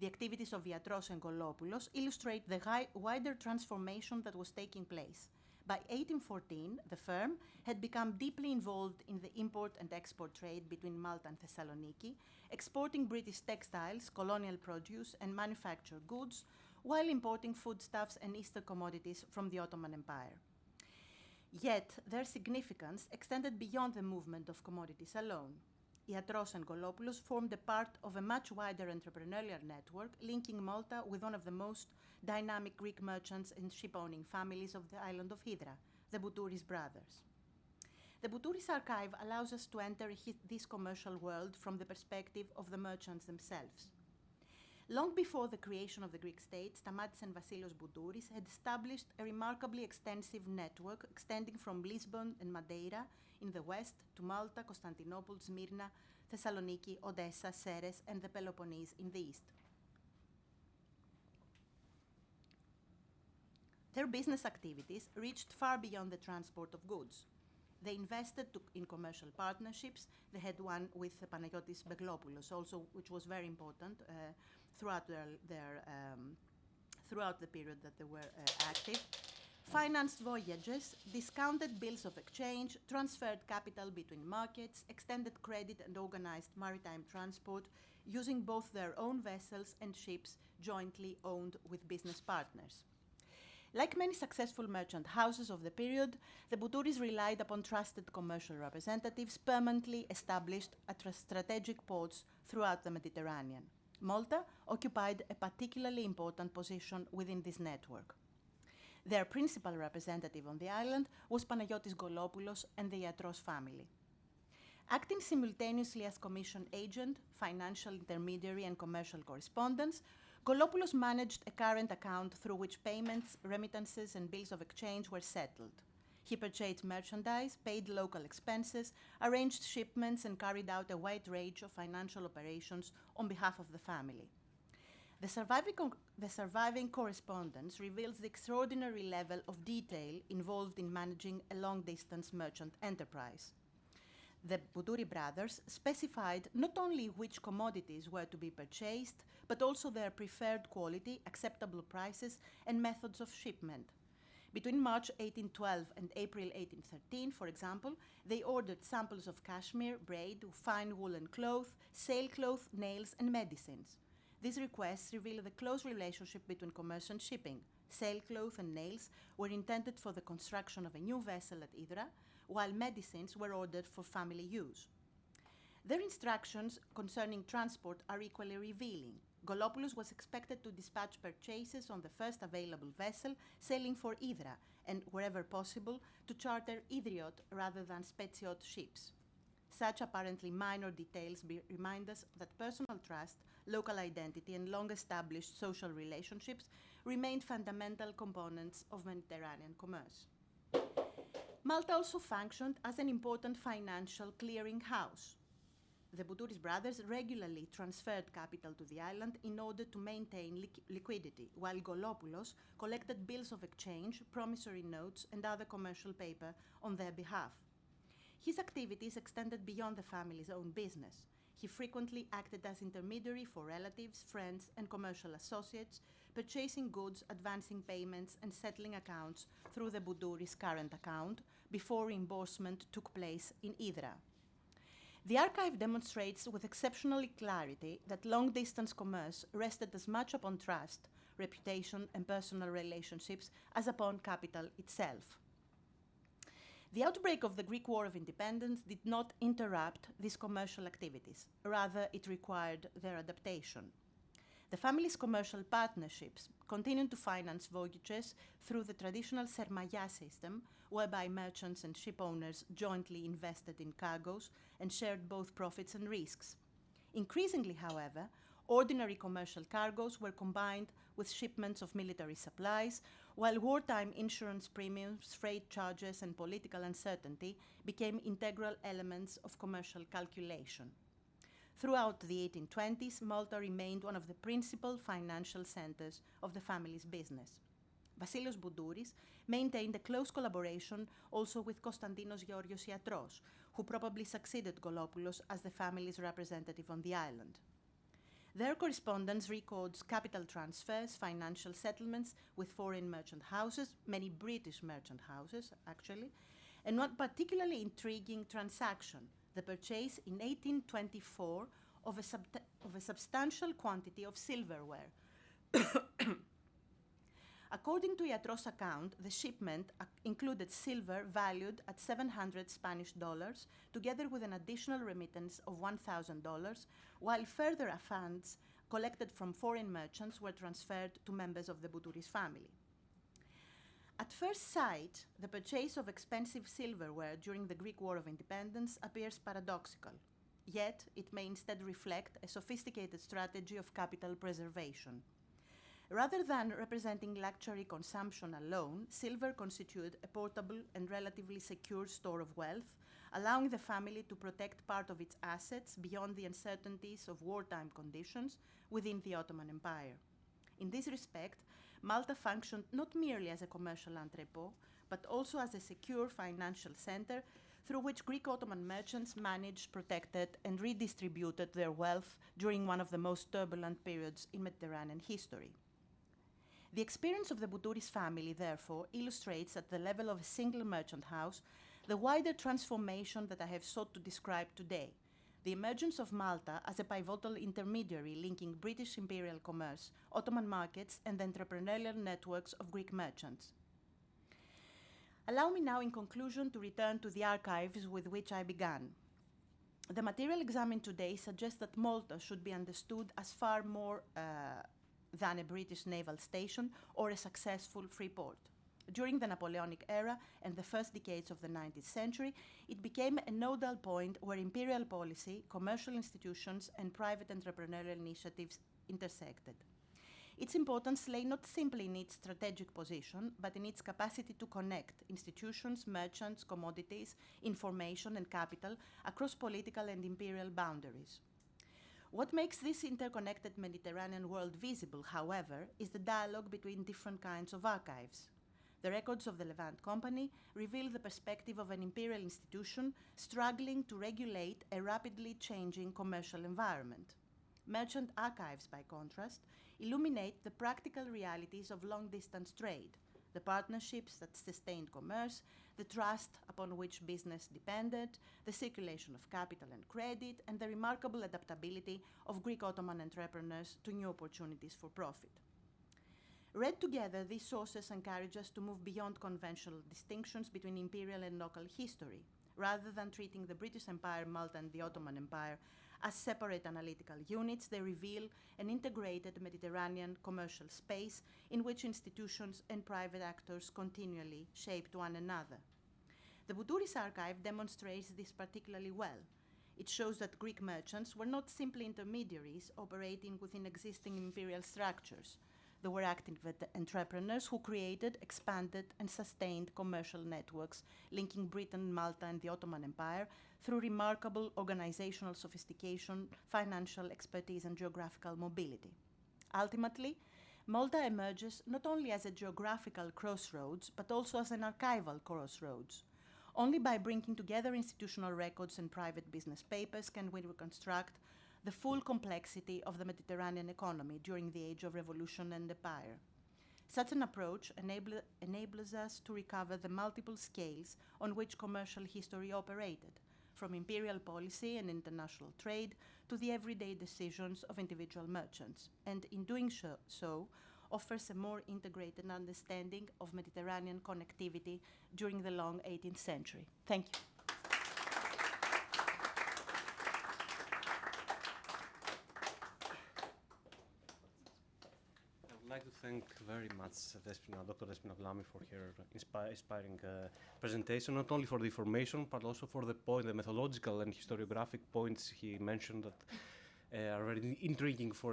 S5: The activities of Iatros and Golopoulos illustrate the wider transformation that was taking place. By 1814, the firm had become deeply involved in the import and export trade between Malta and Thessaloniki, exporting British textiles, colonial produce, and manufactured goods, while importing foodstuffs and Eastern commodities from the Ottoman Empire. Yet, their significance extended beyond the movement of commodities alone. Iatros and Golopoulos formed a part of a much wider entrepreneurial network linking Malta with one of the most dynamic Greek merchants and ship-owning families of the island of Hydra, the Boutouris brothers. The Boutouris archive allows us to enter this commercial world from the perspective of the merchants themselves. Long before the creation of the Greek state, Stamatis and Vassilios Boutouris had established a remarkably extensive network extending from Lisbon and Madeira in the west to Malta, Constantinople, Smyrna, Thessaloniki, Odessa, Ceres, and the Peloponnese in the east. Their business activities reached far beyond the transport of goods. They invested in commercial partnerships. They had one with Panagiotis Beglopoulos also, which was very important throughout the period that they were active. Financed voyages, discounted bills of exchange, transferred capital between markets, extended credit and organized maritime transport using both their own vessels and ships jointly owned with business partners. Like many successful merchant houses of the period, the Boutouris relied upon trusted commercial representatives permanently established at strategic ports throughout the Mediterranean. Malta occupied a particularly important position within this network. Their principal representative on the island was Panagiotis Golopoulos and the Iatros family. Acting simultaneously as commission agent, financial intermediary, and commercial correspondence, Golopoulos managed a current account through which payments, remittances, and bills of exchange were settled. He purchased merchandise, paid local expenses, arranged shipments, and carried out a wide range of financial operations on behalf of the family. The surviving correspondence reveals the extraordinary level of detail involved in managing a long-distance merchant enterprise. The Boutouri brothers specified not only which commodities were to be purchased, but also their preferred quality, acceptable prices, and methods of shipment. Between March 1812 and April 1813, for example, they ordered samples of cashmere, braid, fine woolen cloth, sailcloth, nails, and medicines. These requests reveal the close relationship between commerce and shipping. Sailcloth and nails were intended for the construction of a new vessel at Hydra, while medicines were ordered for family use. Their instructions concerning transport are equally revealing. Golopoulos was expected to dispatch purchases on the first available vessel sailing for Hydra, and, wherever possible, to charter Hydriot rather than Speziot ships. Such apparently minor details remind us that personal trust, local identity, and long-established social relationships remained fundamental components of Mediterranean commerce. Malta also functioned as an important financial clearinghouse. The Boutouris brothers regularly transferred capital to the island in order to maintain liquidity, while Golopoulos collected bills of exchange, promissory notes, and other commercial paper on their behalf. His activities extended beyond the family's own business. He frequently acted as intermediary for relatives, friends, and commercial associates, purchasing goods, advancing payments, and settling accounts through the Boutouris current account before reimbursement took place in Hydra. The archive demonstrates with exceptional clarity that long-distance commerce rested as much upon trust, reputation, and personal relationships as upon capital itself. The outbreak of the Greek War of Independence did not interrupt these commercial activities. Rather, it required their adaptation. The family's commercial partnerships continued to finance voyages through the traditional sermaya system, whereby merchants and ship owners jointly invested in cargoes and shared both profits and risks. Increasingly, however, ordinary commercial cargoes were combined with shipments of military supplies, while wartime insurance premiums, freight charges, and political uncertainty became integral elements of commercial calculation. Throughout the 1820s, Malta remained one of the principal financial centers of the family's business. Vasilios Boudouris maintained a close collaboration also with Konstantinos Georgios Iatros, who probably succeeded Golopoulos as the family's representative on the island. Their correspondence records capital transfers, financial settlements with foreign merchant houses, many British merchant houses actually, and one particularly intriguing transaction, the purchase in 1824 of a substantial quantity of silverware. According to Iatros' account, the shipment included silver valued at $700 together with an additional remittance of $1,000, while further funds collected from foreign merchants were transferred to members of the Boudouris family. At first sight, the purchase of expensive silverware during the Greek War of Independence appears paradoxical, yet it may instead reflect a sophisticated strategy of capital preservation. Rather than representing luxury consumption alone, silver constituted a portable and relatively secure store of wealth, allowing the family to protect part of its assets beyond the uncertainties of wartime conditions within the Ottoman Empire. In this respect, Malta functioned not merely as a commercial entrepot, but also as a secure financial center through which Greek Ottoman merchants managed, protected, and redistributed their wealth during one of the most turbulent periods in Mediterranean history. The experience of the Boudouris family, therefore, illustrates at the level of a single merchant house the wider transformation that I have sought to describe today, the emergence of Malta as a pivotal intermediary linking British imperial commerce, Ottoman markets, and the entrepreneurial networks of Greek merchants. Allow me now, in conclusion, to return to the archives with which I began. The material examined today suggests that Malta should be understood as far more than a British naval station or a successful free port. During the Napoleonic era and the first decades of the 19th century, it became a nodal point where imperial policy, commercial institutions, and private entrepreneurial initiatives intersected. Its importance lay not simply in its strategic position, but in its capacity to connect institutions, merchants, commodities, information, and capital across political and imperial boundaries. What makes this interconnected Mediterranean world visible, however, is the dialogue between different kinds of archives. The records of the Levant Company reveal the perspective of an imperial institution struggling to regulate a rapidly changing commercial environment. Merchant archives, by contrast, illuminate the practical realities of long-distance trade, the partnerships that sustained commerce, the trust upon which business depended, the circulation of capital and credit, and the remarkable adaptability of Greek Ottoman entrepreneurs to new opportunities for profit. Read together, these sources encourage us to move beyond conventional distinctions between imperial and local history. Rather than treating the British Empire, Malta, and the Ottoman Empire as separate analytical units, they reveal an integrated Mediterranean commercial space in which institutions and private actors continually shaped one another. The Boudouris archive demonstrates this particularly well. It shows that Greek merchants were not simply intermediaries operating within existing imperial structures. They were active entrepreneurs who created, expanded, and sustained commercial networks linking Britain, Malta, and the Ottoman Empire through remarkable organizational sophistication, financial expertise, and geographical mobility. Ultimately, Malta emerges not only as a geographical crossroads, but also as an archival crossroads. Only by bringing together institutional records and private business papers can we reconstruct the full complexity of the Mediterranean economy during the age of revolution and empire. Such an approach enables us to recover the multiple scales on which commercial history operated, from imperial policy and international trade to the everyday decisions of individual merchants, and in doing so offers a more integrated understanding of Mediterranean connectivity during the long 18th century. Thank you.
S1: thank very much Dr. Despina Vlami for her inspiring presentation, not only for the information, but also for the methodological and historiographic points he mentioned that are very intriguing for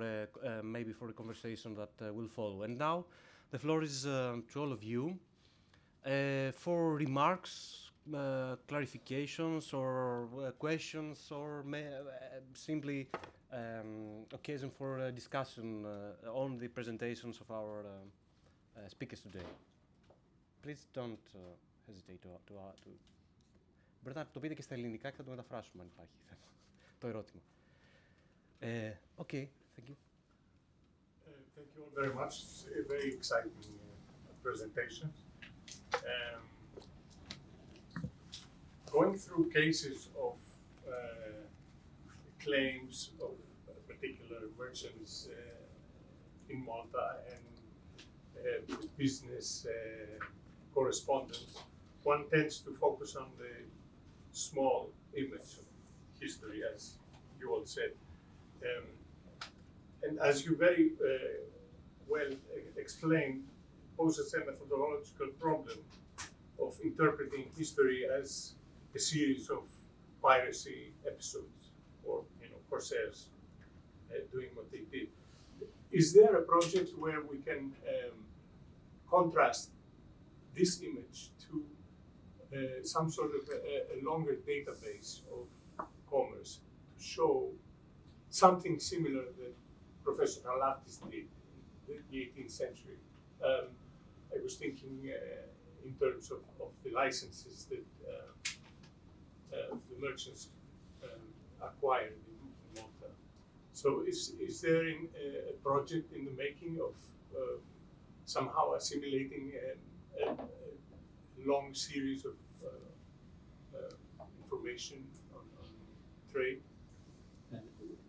S1: maybe for a conversation that will follow. And now the floor is to all of you for remarks, clarifications, or questions, or simply occasion for discussion on the presentations of our speakers today. Please don't hesitate to μπορείτε να το πείτε και στα ελληνικά και θα το μεταφράσουμε αν υπάρχει το ερώτημα. Okay, thank you.
S6: Thank you all very much. It's a very exciting presentation. Going through cases of claims of particular merchants in Malta and business correspondence, one tends to focus on the small image of history, as you all said. And as you very well explained, poses a methodological problem of interpreting history as a series of piracy episodes, or corsairs doing what they did. Is there a project where we can contrast this image to some sort of a longer database of commerce to show something similar that Professor Halaftis did in the 18th century? I was thinking in terms of the licenses that the merchants acquired in Malta. So is there a project in the making of somehow assimilating a long series of information on trade?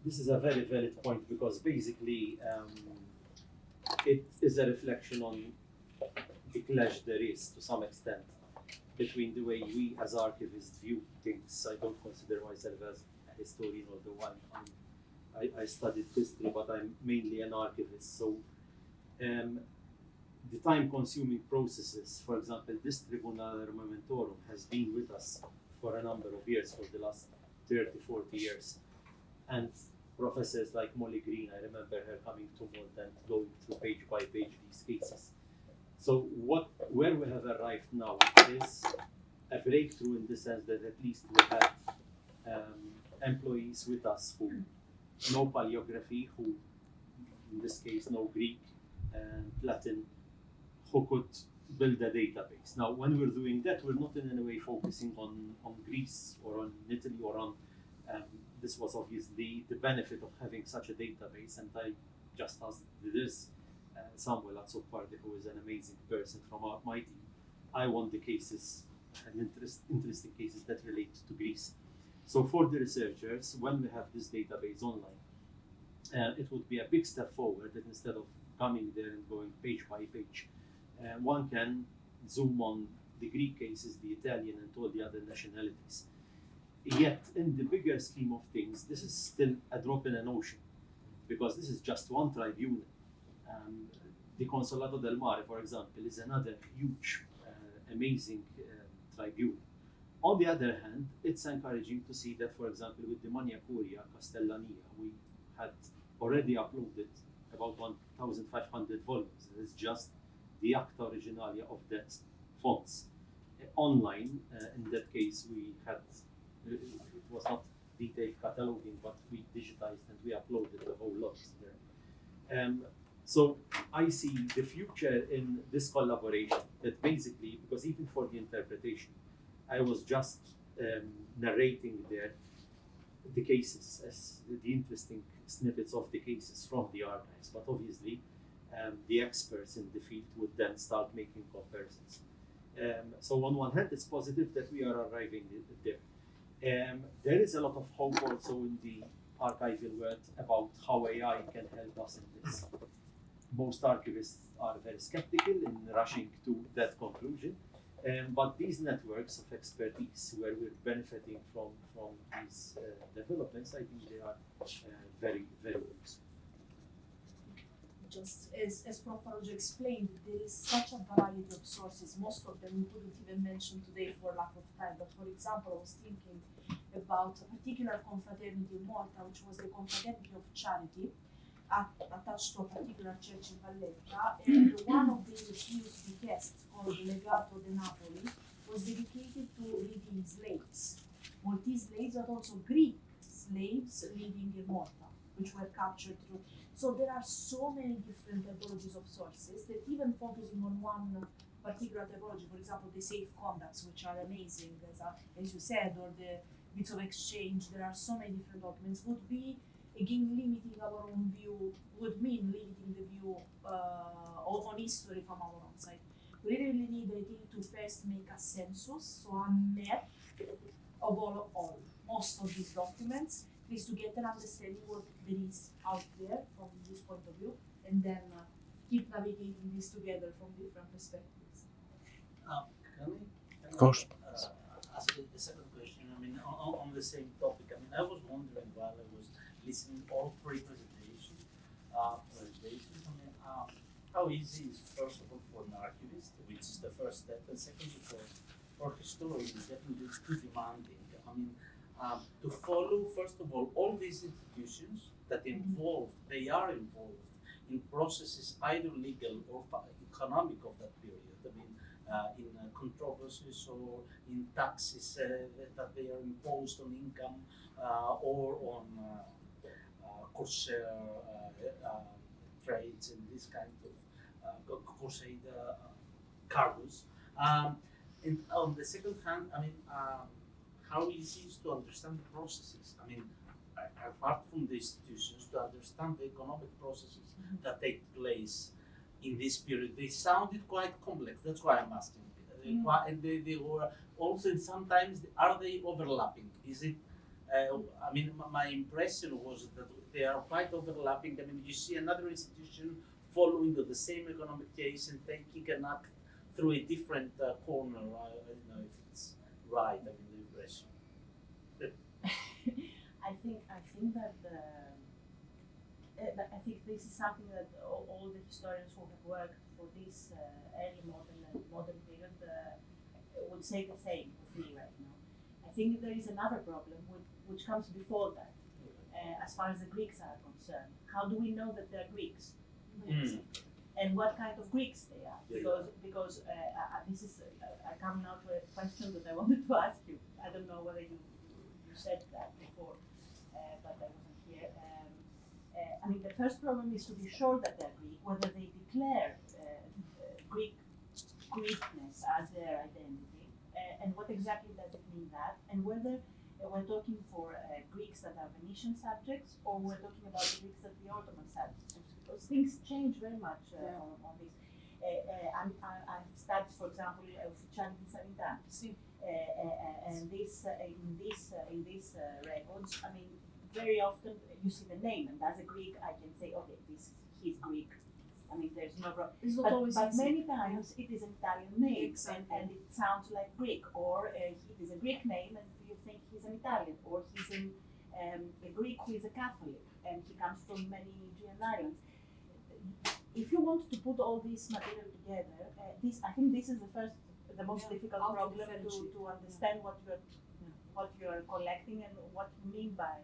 S7: This is a very valid point, because basically it is a reflection on the clash there is to some extent between the way we as archivists view things. I don't consider myself as a historian, although I studied history, but I'm mainly an archivist. So the time-consuming processes, for example, this Tribunal Armamentorum has been with us for a number of years, for the last 30, 40 years. And professors like Molly Green, I remember her coming to Malta and going through page by page these cases. So where we have arrived now is a breakthrough in the sense that at least we had employees with us who know paleography, who in this case know Greek and Latin, who could build a database. Now, when we're doing that, we're not in any way focusing on Greece or on Italy or on this was obviously the benefit of having such a database, and I just asked this Samuel Atsopardi, who is an amazing person from my team. I want the cases and interesting cases that relate to Greece. So for the researchers, when we have this database online, it would be a big step forward that instead of coming there and going page by page, one can zoom on the Greek cases, the Italian, and all the other nationalities. Yet, in the bigger scheme of things, this is still a drop in an ocean, because this is just one tribunal. The Consolato del Mare, for example, is another huge, amazing tribunal. On the other hand, it's encouraging to see that, for example, with the Magna Curia Castellania, we had already uploaded about 1,500 volumes. It is just the Acta Originalia of that fonts. Online, in that case, we had, it was not detailed cataloging, but we digitized and we uploaded the whole lot there. So I see the future in this collaboration, that basically, because even for the interpretation, I was just narrating there the cases as the interesting snippets of the cases from the archives, but obviously the experts in the field would then start making comparisons. So on one hand, it's positive that we are arriving there. There is a lot of hope also in the archival world about how AI can help us in this. Most archivists are very skeptical in rushing to that conclusion, but these networks of expertise where we're benefiting from these developments, I think they are very, very useful.
S3: just as Prof. Farrugia explained, there is such a variety of sources. Most of them we couldn't even mention today for lack of time. But for example, I was thinking about a particular confraternity in Malta, which was the Confraternity of Charity, attached to a particular church in Valletta. And one of the refused bequests, called Legato de Napoli, was dedicated to reading slaves. Maltese slaves, but also Greek slaves living in Malta, which were captured through. So there are so many different typologies of sources that even focusing on one particular typology, for example, the safe conducts, which are amazing, as you said, or the bits of exchange, there are so many different documents, would be, again, limiting our own view, would mean limiting the view on history from our own side. We really need, I think, to first make a census, so a map of most of these documents, is to get an understanding what there is out there from this point of view, and then keep navigating this together from different perspectives.
S2: Of course. Ask the second question. I mean, on the same topic. I mean, I was wondering while I was listening to all three presentations. I mean, how easy is first of all for an archivist, which is the first step, and secondly for historians, is definitely too demanding. I mean, to follow, first of all these institutions that they are involved in processes either legal or economic of that period. I mean, in controversies or in taxes that they are imposed on income or on corsair trades and this kind of corsair cargoes. And on the second hand, I mean, how easy is to understand the processes? I mean, apart from the institutions, to understand the economic processes that take place in this period. They sounded quite complex. That's why I'm asking. And they were also sometimes, are they overlapping? Is it? I mean, my impression was that they are quite overlapping. I mean, you see another institution following the same economic case and taking an act through a different corner. I don't know if it's right. I mean, the impression.
S5: I think this is something that all the historians who have worked for this early modern and modern period would say the same with me right now. I think there is another problem which comes before that, as far as the Greeks are concerned. How do we know that they're Greeks? And what kind of Greeks they are? Because this is, I come now to a question that I wanted to ask you. I don't know whether you said that before, but I wasn't here. I mean, the first problem is to be sure that they're Greek, whether they declare Greekness as their identity, and what exactly does it mean that, and whether we're talking for Greeks that are Venetian subjects, or we're talking about the Greeks that are the Ottoman subjects, because things change very much on this. I've studied, for example, Ufficiali Sanità, and in these records, I mean, very often you see the name, and as a Greek, I can say, okay, he's Greek. I mean, there's no problem. But many times it is an Italian name, and it sounds like Greek, or it is a Greek name, and you think he's an Italian, or he's a Greek who is a Catholic, and he comes from many Aegean islands. If you want to put all this material together, I think this is the most difficult problem to understand what you're collecting and what you mean by.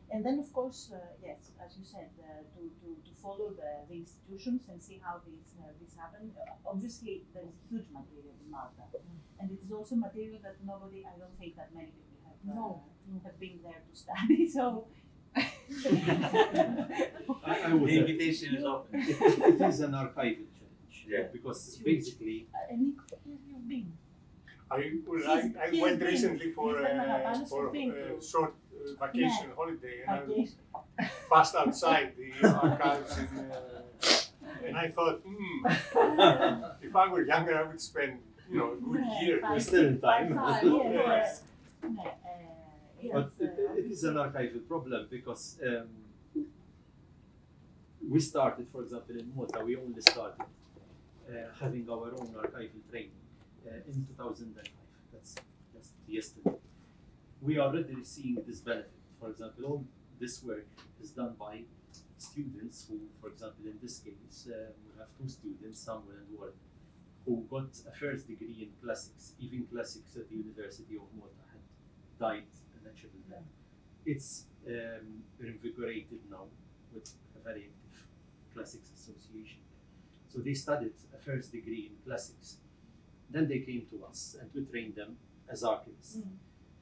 S5: And then, of course, yes, as you said, to follow the institutions and see how this happened. Obviously, there is huge material in Malta, and it is also material that I don't think that many people have been there to study. So.
S7: The invitation is open.
S4: It is an archival challenge, because basically.
S5: And you've been.
S6: I went recently for a short vacation holiday, and I passed outside the archives, and I thought, if I were younger, I would spend a good year.
S4: We're still in time.
S6: Yes.
S4: But it is an archival problem, because we started, for example, in Malta, we only started having our own archival training in 2005. That's just yesterday. We are already seeing this benefit. For example, all this work is done by
S7: students who, for example, in this case, we have two students, Samuel and Ward, who got a first degree in classics, even classics at the University of Malta, had died a natural death. It's reinvigorated now with a very active classics association. So they studied a first degree in classics. Then they came to us and we trained them as archivists.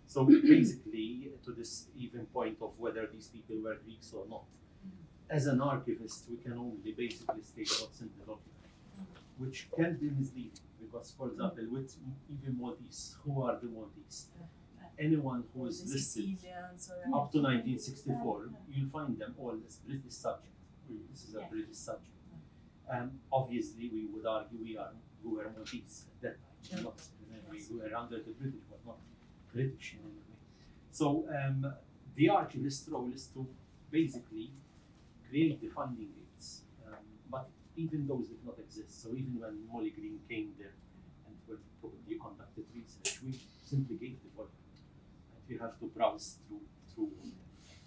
S7: So basically, to this even point of whether these people were Greeks or not, as an archivist, we can only basically state what's in the document, which can be misleading because, for example, with even Maltese, who are the Maltese? Anyone who is listed up to 1964, you'll find them all as British subject. This is a British subject. Obviously, we would argue we were Maltese at that time. Not, we were under the British, but not British in any way. So the archivist role is to basically create the funding aids, but even those did not exist. So even when Molly Green came there and probably conducted research, we simply gave the volume. You have to browse through.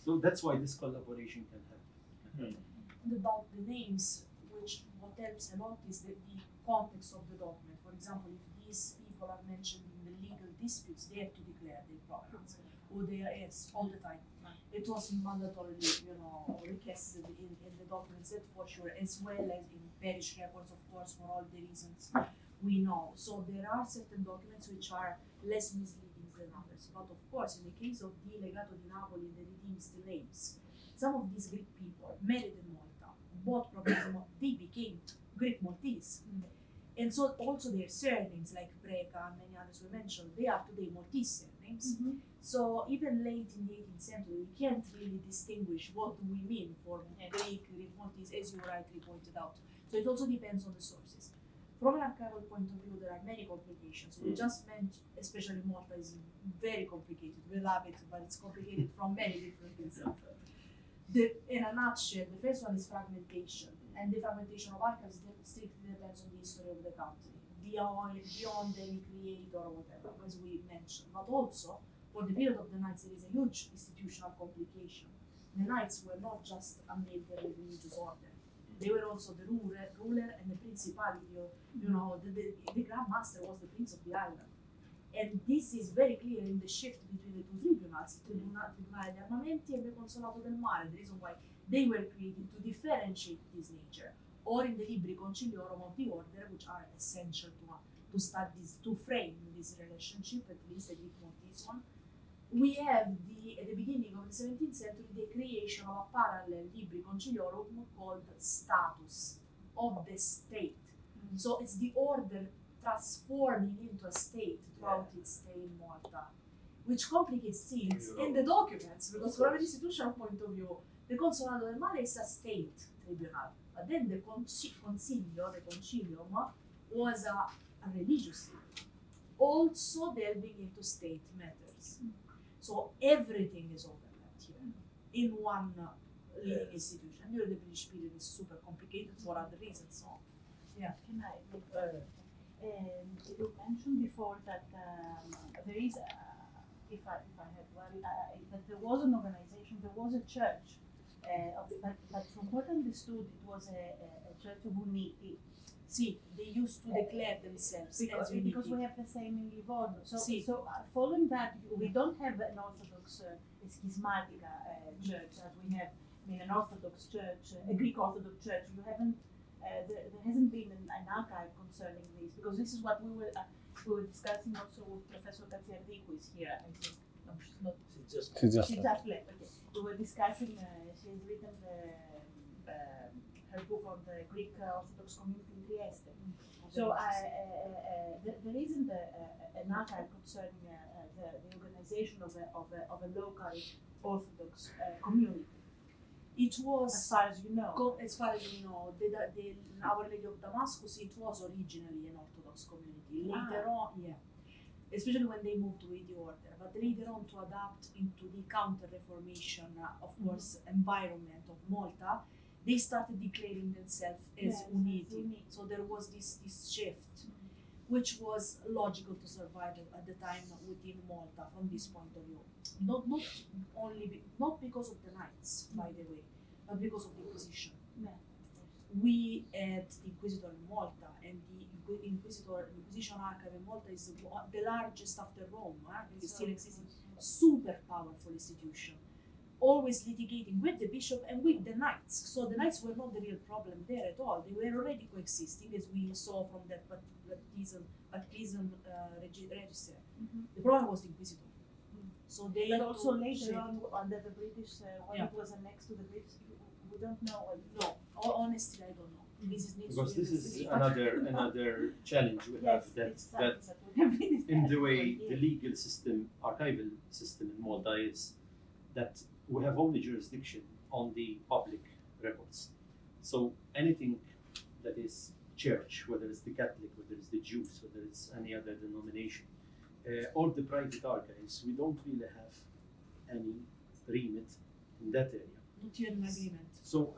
S7: So that's why this collaboration can happen.
S8: And about the names, what helps a lot is the context of the document. For example, if these people are mentioned in the legal disputes, they have to declare their provenance, or their heirs all the time. It was mandatorily, requested in the documents, that for sure, as well as in parish records, of course, for all the reasons we know. So there are certain documents which are less misleading than others. But of course, in the case of the Legato di Napoli, the redeems the names. Some of these Greek people married in Malta, bought properties in Malta, they became Greek Maltese. And so also their surnames, like Breka and many others we mentioned, they are today Maltese surnames. So even late in the 18th century, we can't really distinguish what do we mean for Greek Maltese, as you rightly pointed out. So it also depends on the sources. From an archival point of view, there are many complications. We just mentioned, especially Malta is very complicated. We love it, but it's complicated from many different reasons. In a nutshell, the first one is fragmentation. And the fragmentation of archives strictly depends on the history of the country, beyond any creator or whatever, as we mentioned. But also, for the period of the Knights, there is a huge institutional complication. The Knights were not just a military religious order. They were also the ruler and the principality. The Grand Master was the Prince of the Island. And this is very clear in the shift between the two tribunals, Tribunale degli Armamenti and the Consolato del Mare. The reason why they were created to differentiate this nature, or in the Libri Conciliorum of the order, which are essential to study this, to frame this relationship, at least the Greek Maltese one. We have at the beginning of the 17th century, the creation of a parallel Libri Conciliorum called Status of the State. So it's the order transforming into a state throughout its stay in Malta, which complicates things in the documents, because from an institutional point of view, the Consolato del Mare is a state tribunal, but then the concilium, was a religious thing, also delving into state matters. So everything is overlapped here in one leading institution. During the British period is super complicated for other reasons. So, yeah.
S5: Can I make you mentioned before that there is, if I had well, that there was an organization, there was a church, but from what I understood, it was a church of uniti.
S8: See, they used to declare themselves
S5: because we have the same in Livorno. So following that, we don't have an Orthodox schismatic church as we have in an Orthodox church, a Greek Orthodox church. You haven't. There hasn't been an archive concerning this, because this is what we were discussing also with Professor Katsiardi, who is here. I think no, she's not. She just left. Okay, we were discussing. She has written her book on the Greek Orthodox community in Trieste. So there isn't an archive concerning the organization of a local Orthodox community.
S8: It was,
S5: as far as you know.
S8: As far as you know, Our Lady of Damascus, it was originally an Orthodox community. Later on, especially when they moved to the order, but later on to adapt into the counter-reformation, of course, environment of Malta, they started declaring themselves as uniti. So there was this shift, which was logical to survive at the time within Malta from this point of view. Not because of the Knights, by the way, but because of the Inquisition. We had the Inquisitor in Malta, and the Inquisition archive in Malta is the largest after Rome. It still exists. Super powerful institution, always litigating with the bishop and with the knights. So the knights were not the real problem there at all. They were already coexisting, as we saw from that baptism register. The problem was the Inquisitor. So they
S5: But
S8: had
S5: also
S8: to
S5: later
S8: shape-
S5: on, under the British, when it was annexed to the British, we don't know.
S8: No, honestly, I don't know. This is needs
S7: Because
S8: to be
S7: this is
S8: investigated.
S7: another challenge we have, that in the way the legal system, archival system in Malta is, that we have only jurisdiction on the public records. So anything that is church, whether it's the Catholic, whether it's the Jews, whether it's any other denomination, or the private archives, we don't really have any remit in that area.
S8: Not yet an agreement.
S7: So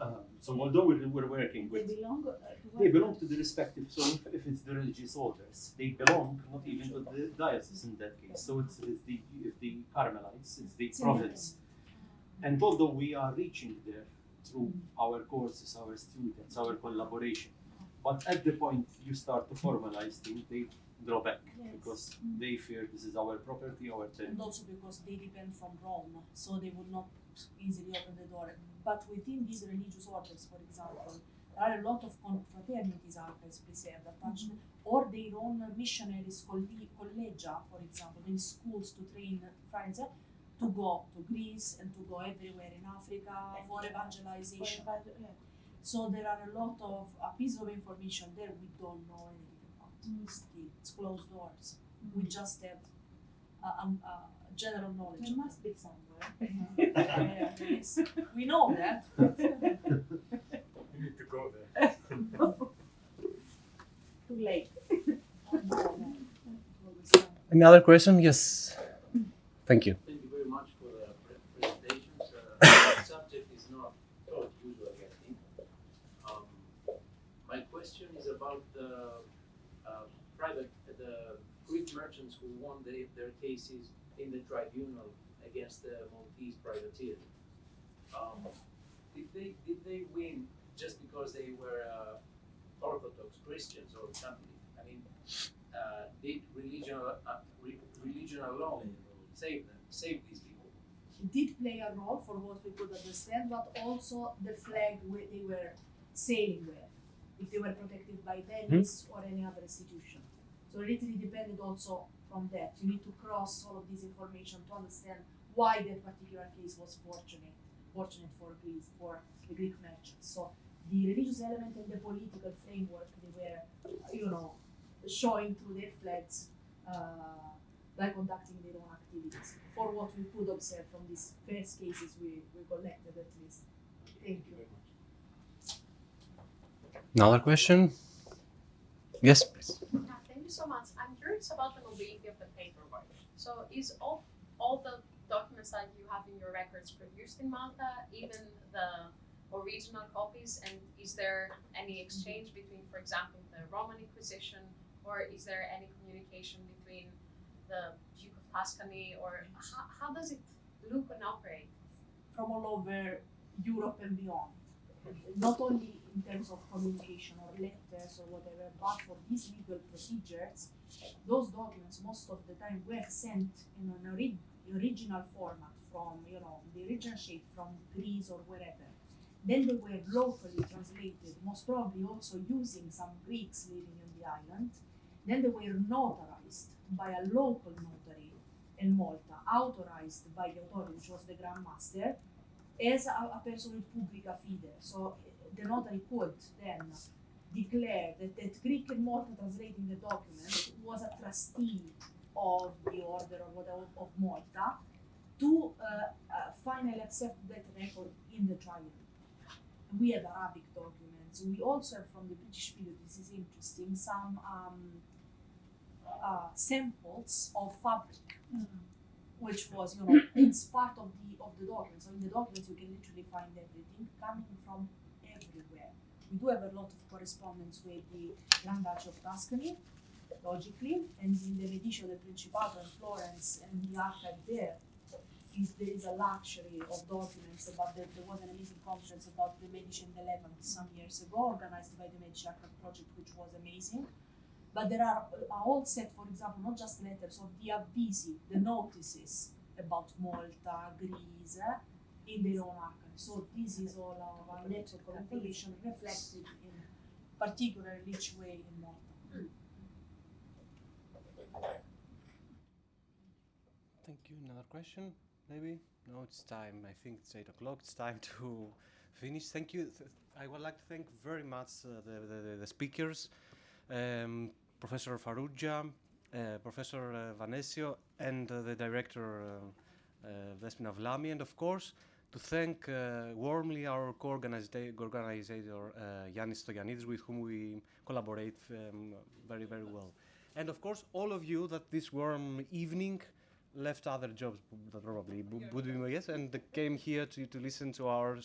S7: although we're working
S5: They
S7: with,
S5: belong to
S7: they belong to the respective, so if it's the religious orders, they belong not even to the diocese in that case. So it's the Carmelites, it's the province. And although we are reaching there through our courses, our students, our collaboration, but at the point you start to formalize things, they draw back because they fear this is our property, our
S8: And
S7: territory.
S8: also because they depend from Rome, so they would not easily open the door. But within these religious orders, for example, there are a lot of confraternities archives preserved, attached, or their own missionaries, collegia, for example, in schools to train friends to go to Greece and to go everywhere in Africa for evangelization. So there are a lot of pieces of information there we don't know anything about. Still, it's closed doors. We just have general knowledge.
S5: There must be somewhere.
S8: Yes. We know that.
S6: You need to go there.
S5: Too late.
S1: Any other question? Yes. Thank you.
S9: Thank you very much for the presentations. The subject is not usual, I think. My question is about the Greek merchants who won their cases in the tribunal against the Maltese privateer. Did they win just because they were Orthodox Christians or Catholic? I mean, did religion alone save these people?
S8: It did play a role for what we could understand, but also the flag they were sailing with, if they were protected by Venice or any other institution. So it really depended also from that. You need to cross all of this information to understand why that particular case was fortunate for Greece, for the Greek merchants. So the religious element and the political framework, they were, showing through their flags by conducting their own activities. For what we could observe from these first cases we collected, at least. Thank you.
S1: Another question? Yes, please.
S10: Thank you so much. I'm curious about the mobility of the paperwork. So is all the documents that you have in your records produced in Malta, even the original copies, and is there any exchange between, for example, the Roman Inquisition, or is there any communication between the Duke of Tuscany, or how does it look and operate?
S8: From all over Europe and beyond. Not only in terms of communication or letters or whatever, but for these legal procedures, those documents most of the time were sent in an original format from, the original shape from Greece or wherever. Then they were locally translated, most probably also using some Greeks living in the island. Then they were notarized by a local notary in Malta, authorized by the authority, which was the Grand Master, as a person with publica fide. So the notary could then declare that Greek in Malta translating the document was a trustee of the order or whatever of Malta to finally accept that record in the trial. We have Arabic documents. We also have from the British period, this is interesting, some samples of fabric, which was, it's part of the document. So in the documents you can literally find everything coming from everywhere. We do have a lot of correspondence with the Grand Duchy of Tuscany, logically, and in the Medici of the Principato in Florence and the archive there. if there is a luxury of documents about there was an amazing conference about the Medici in the Levant some years ago, organized by the Medici Archive Project, which was amazing. But there are a whole set, for example, not just letters, of the avvisi, the notices about Malta, Greece, in their own archive. So this is all our network of information reflected in particularly rich way in Malta.
S1: Thank you. Another question, maybe? No, it's time. I think it's 8 o'clock. It's time to finish. Thank you. I would like to thank very much the speakers, Professor Farrugia, Professor Vanesio, and the director Despina Vlami, and of course to thank warmly our co-organizer Yannis Stoyanidis, with whom we collaborate very, very well. And of course all of you that this warm evening left other jobs that probably would be, yes, and came here to listen to our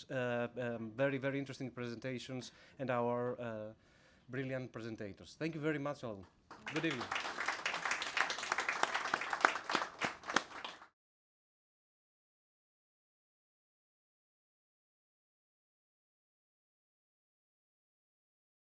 S1: very, very interesting presentations and our brilliant presentators. Thank you very much all. Good evening.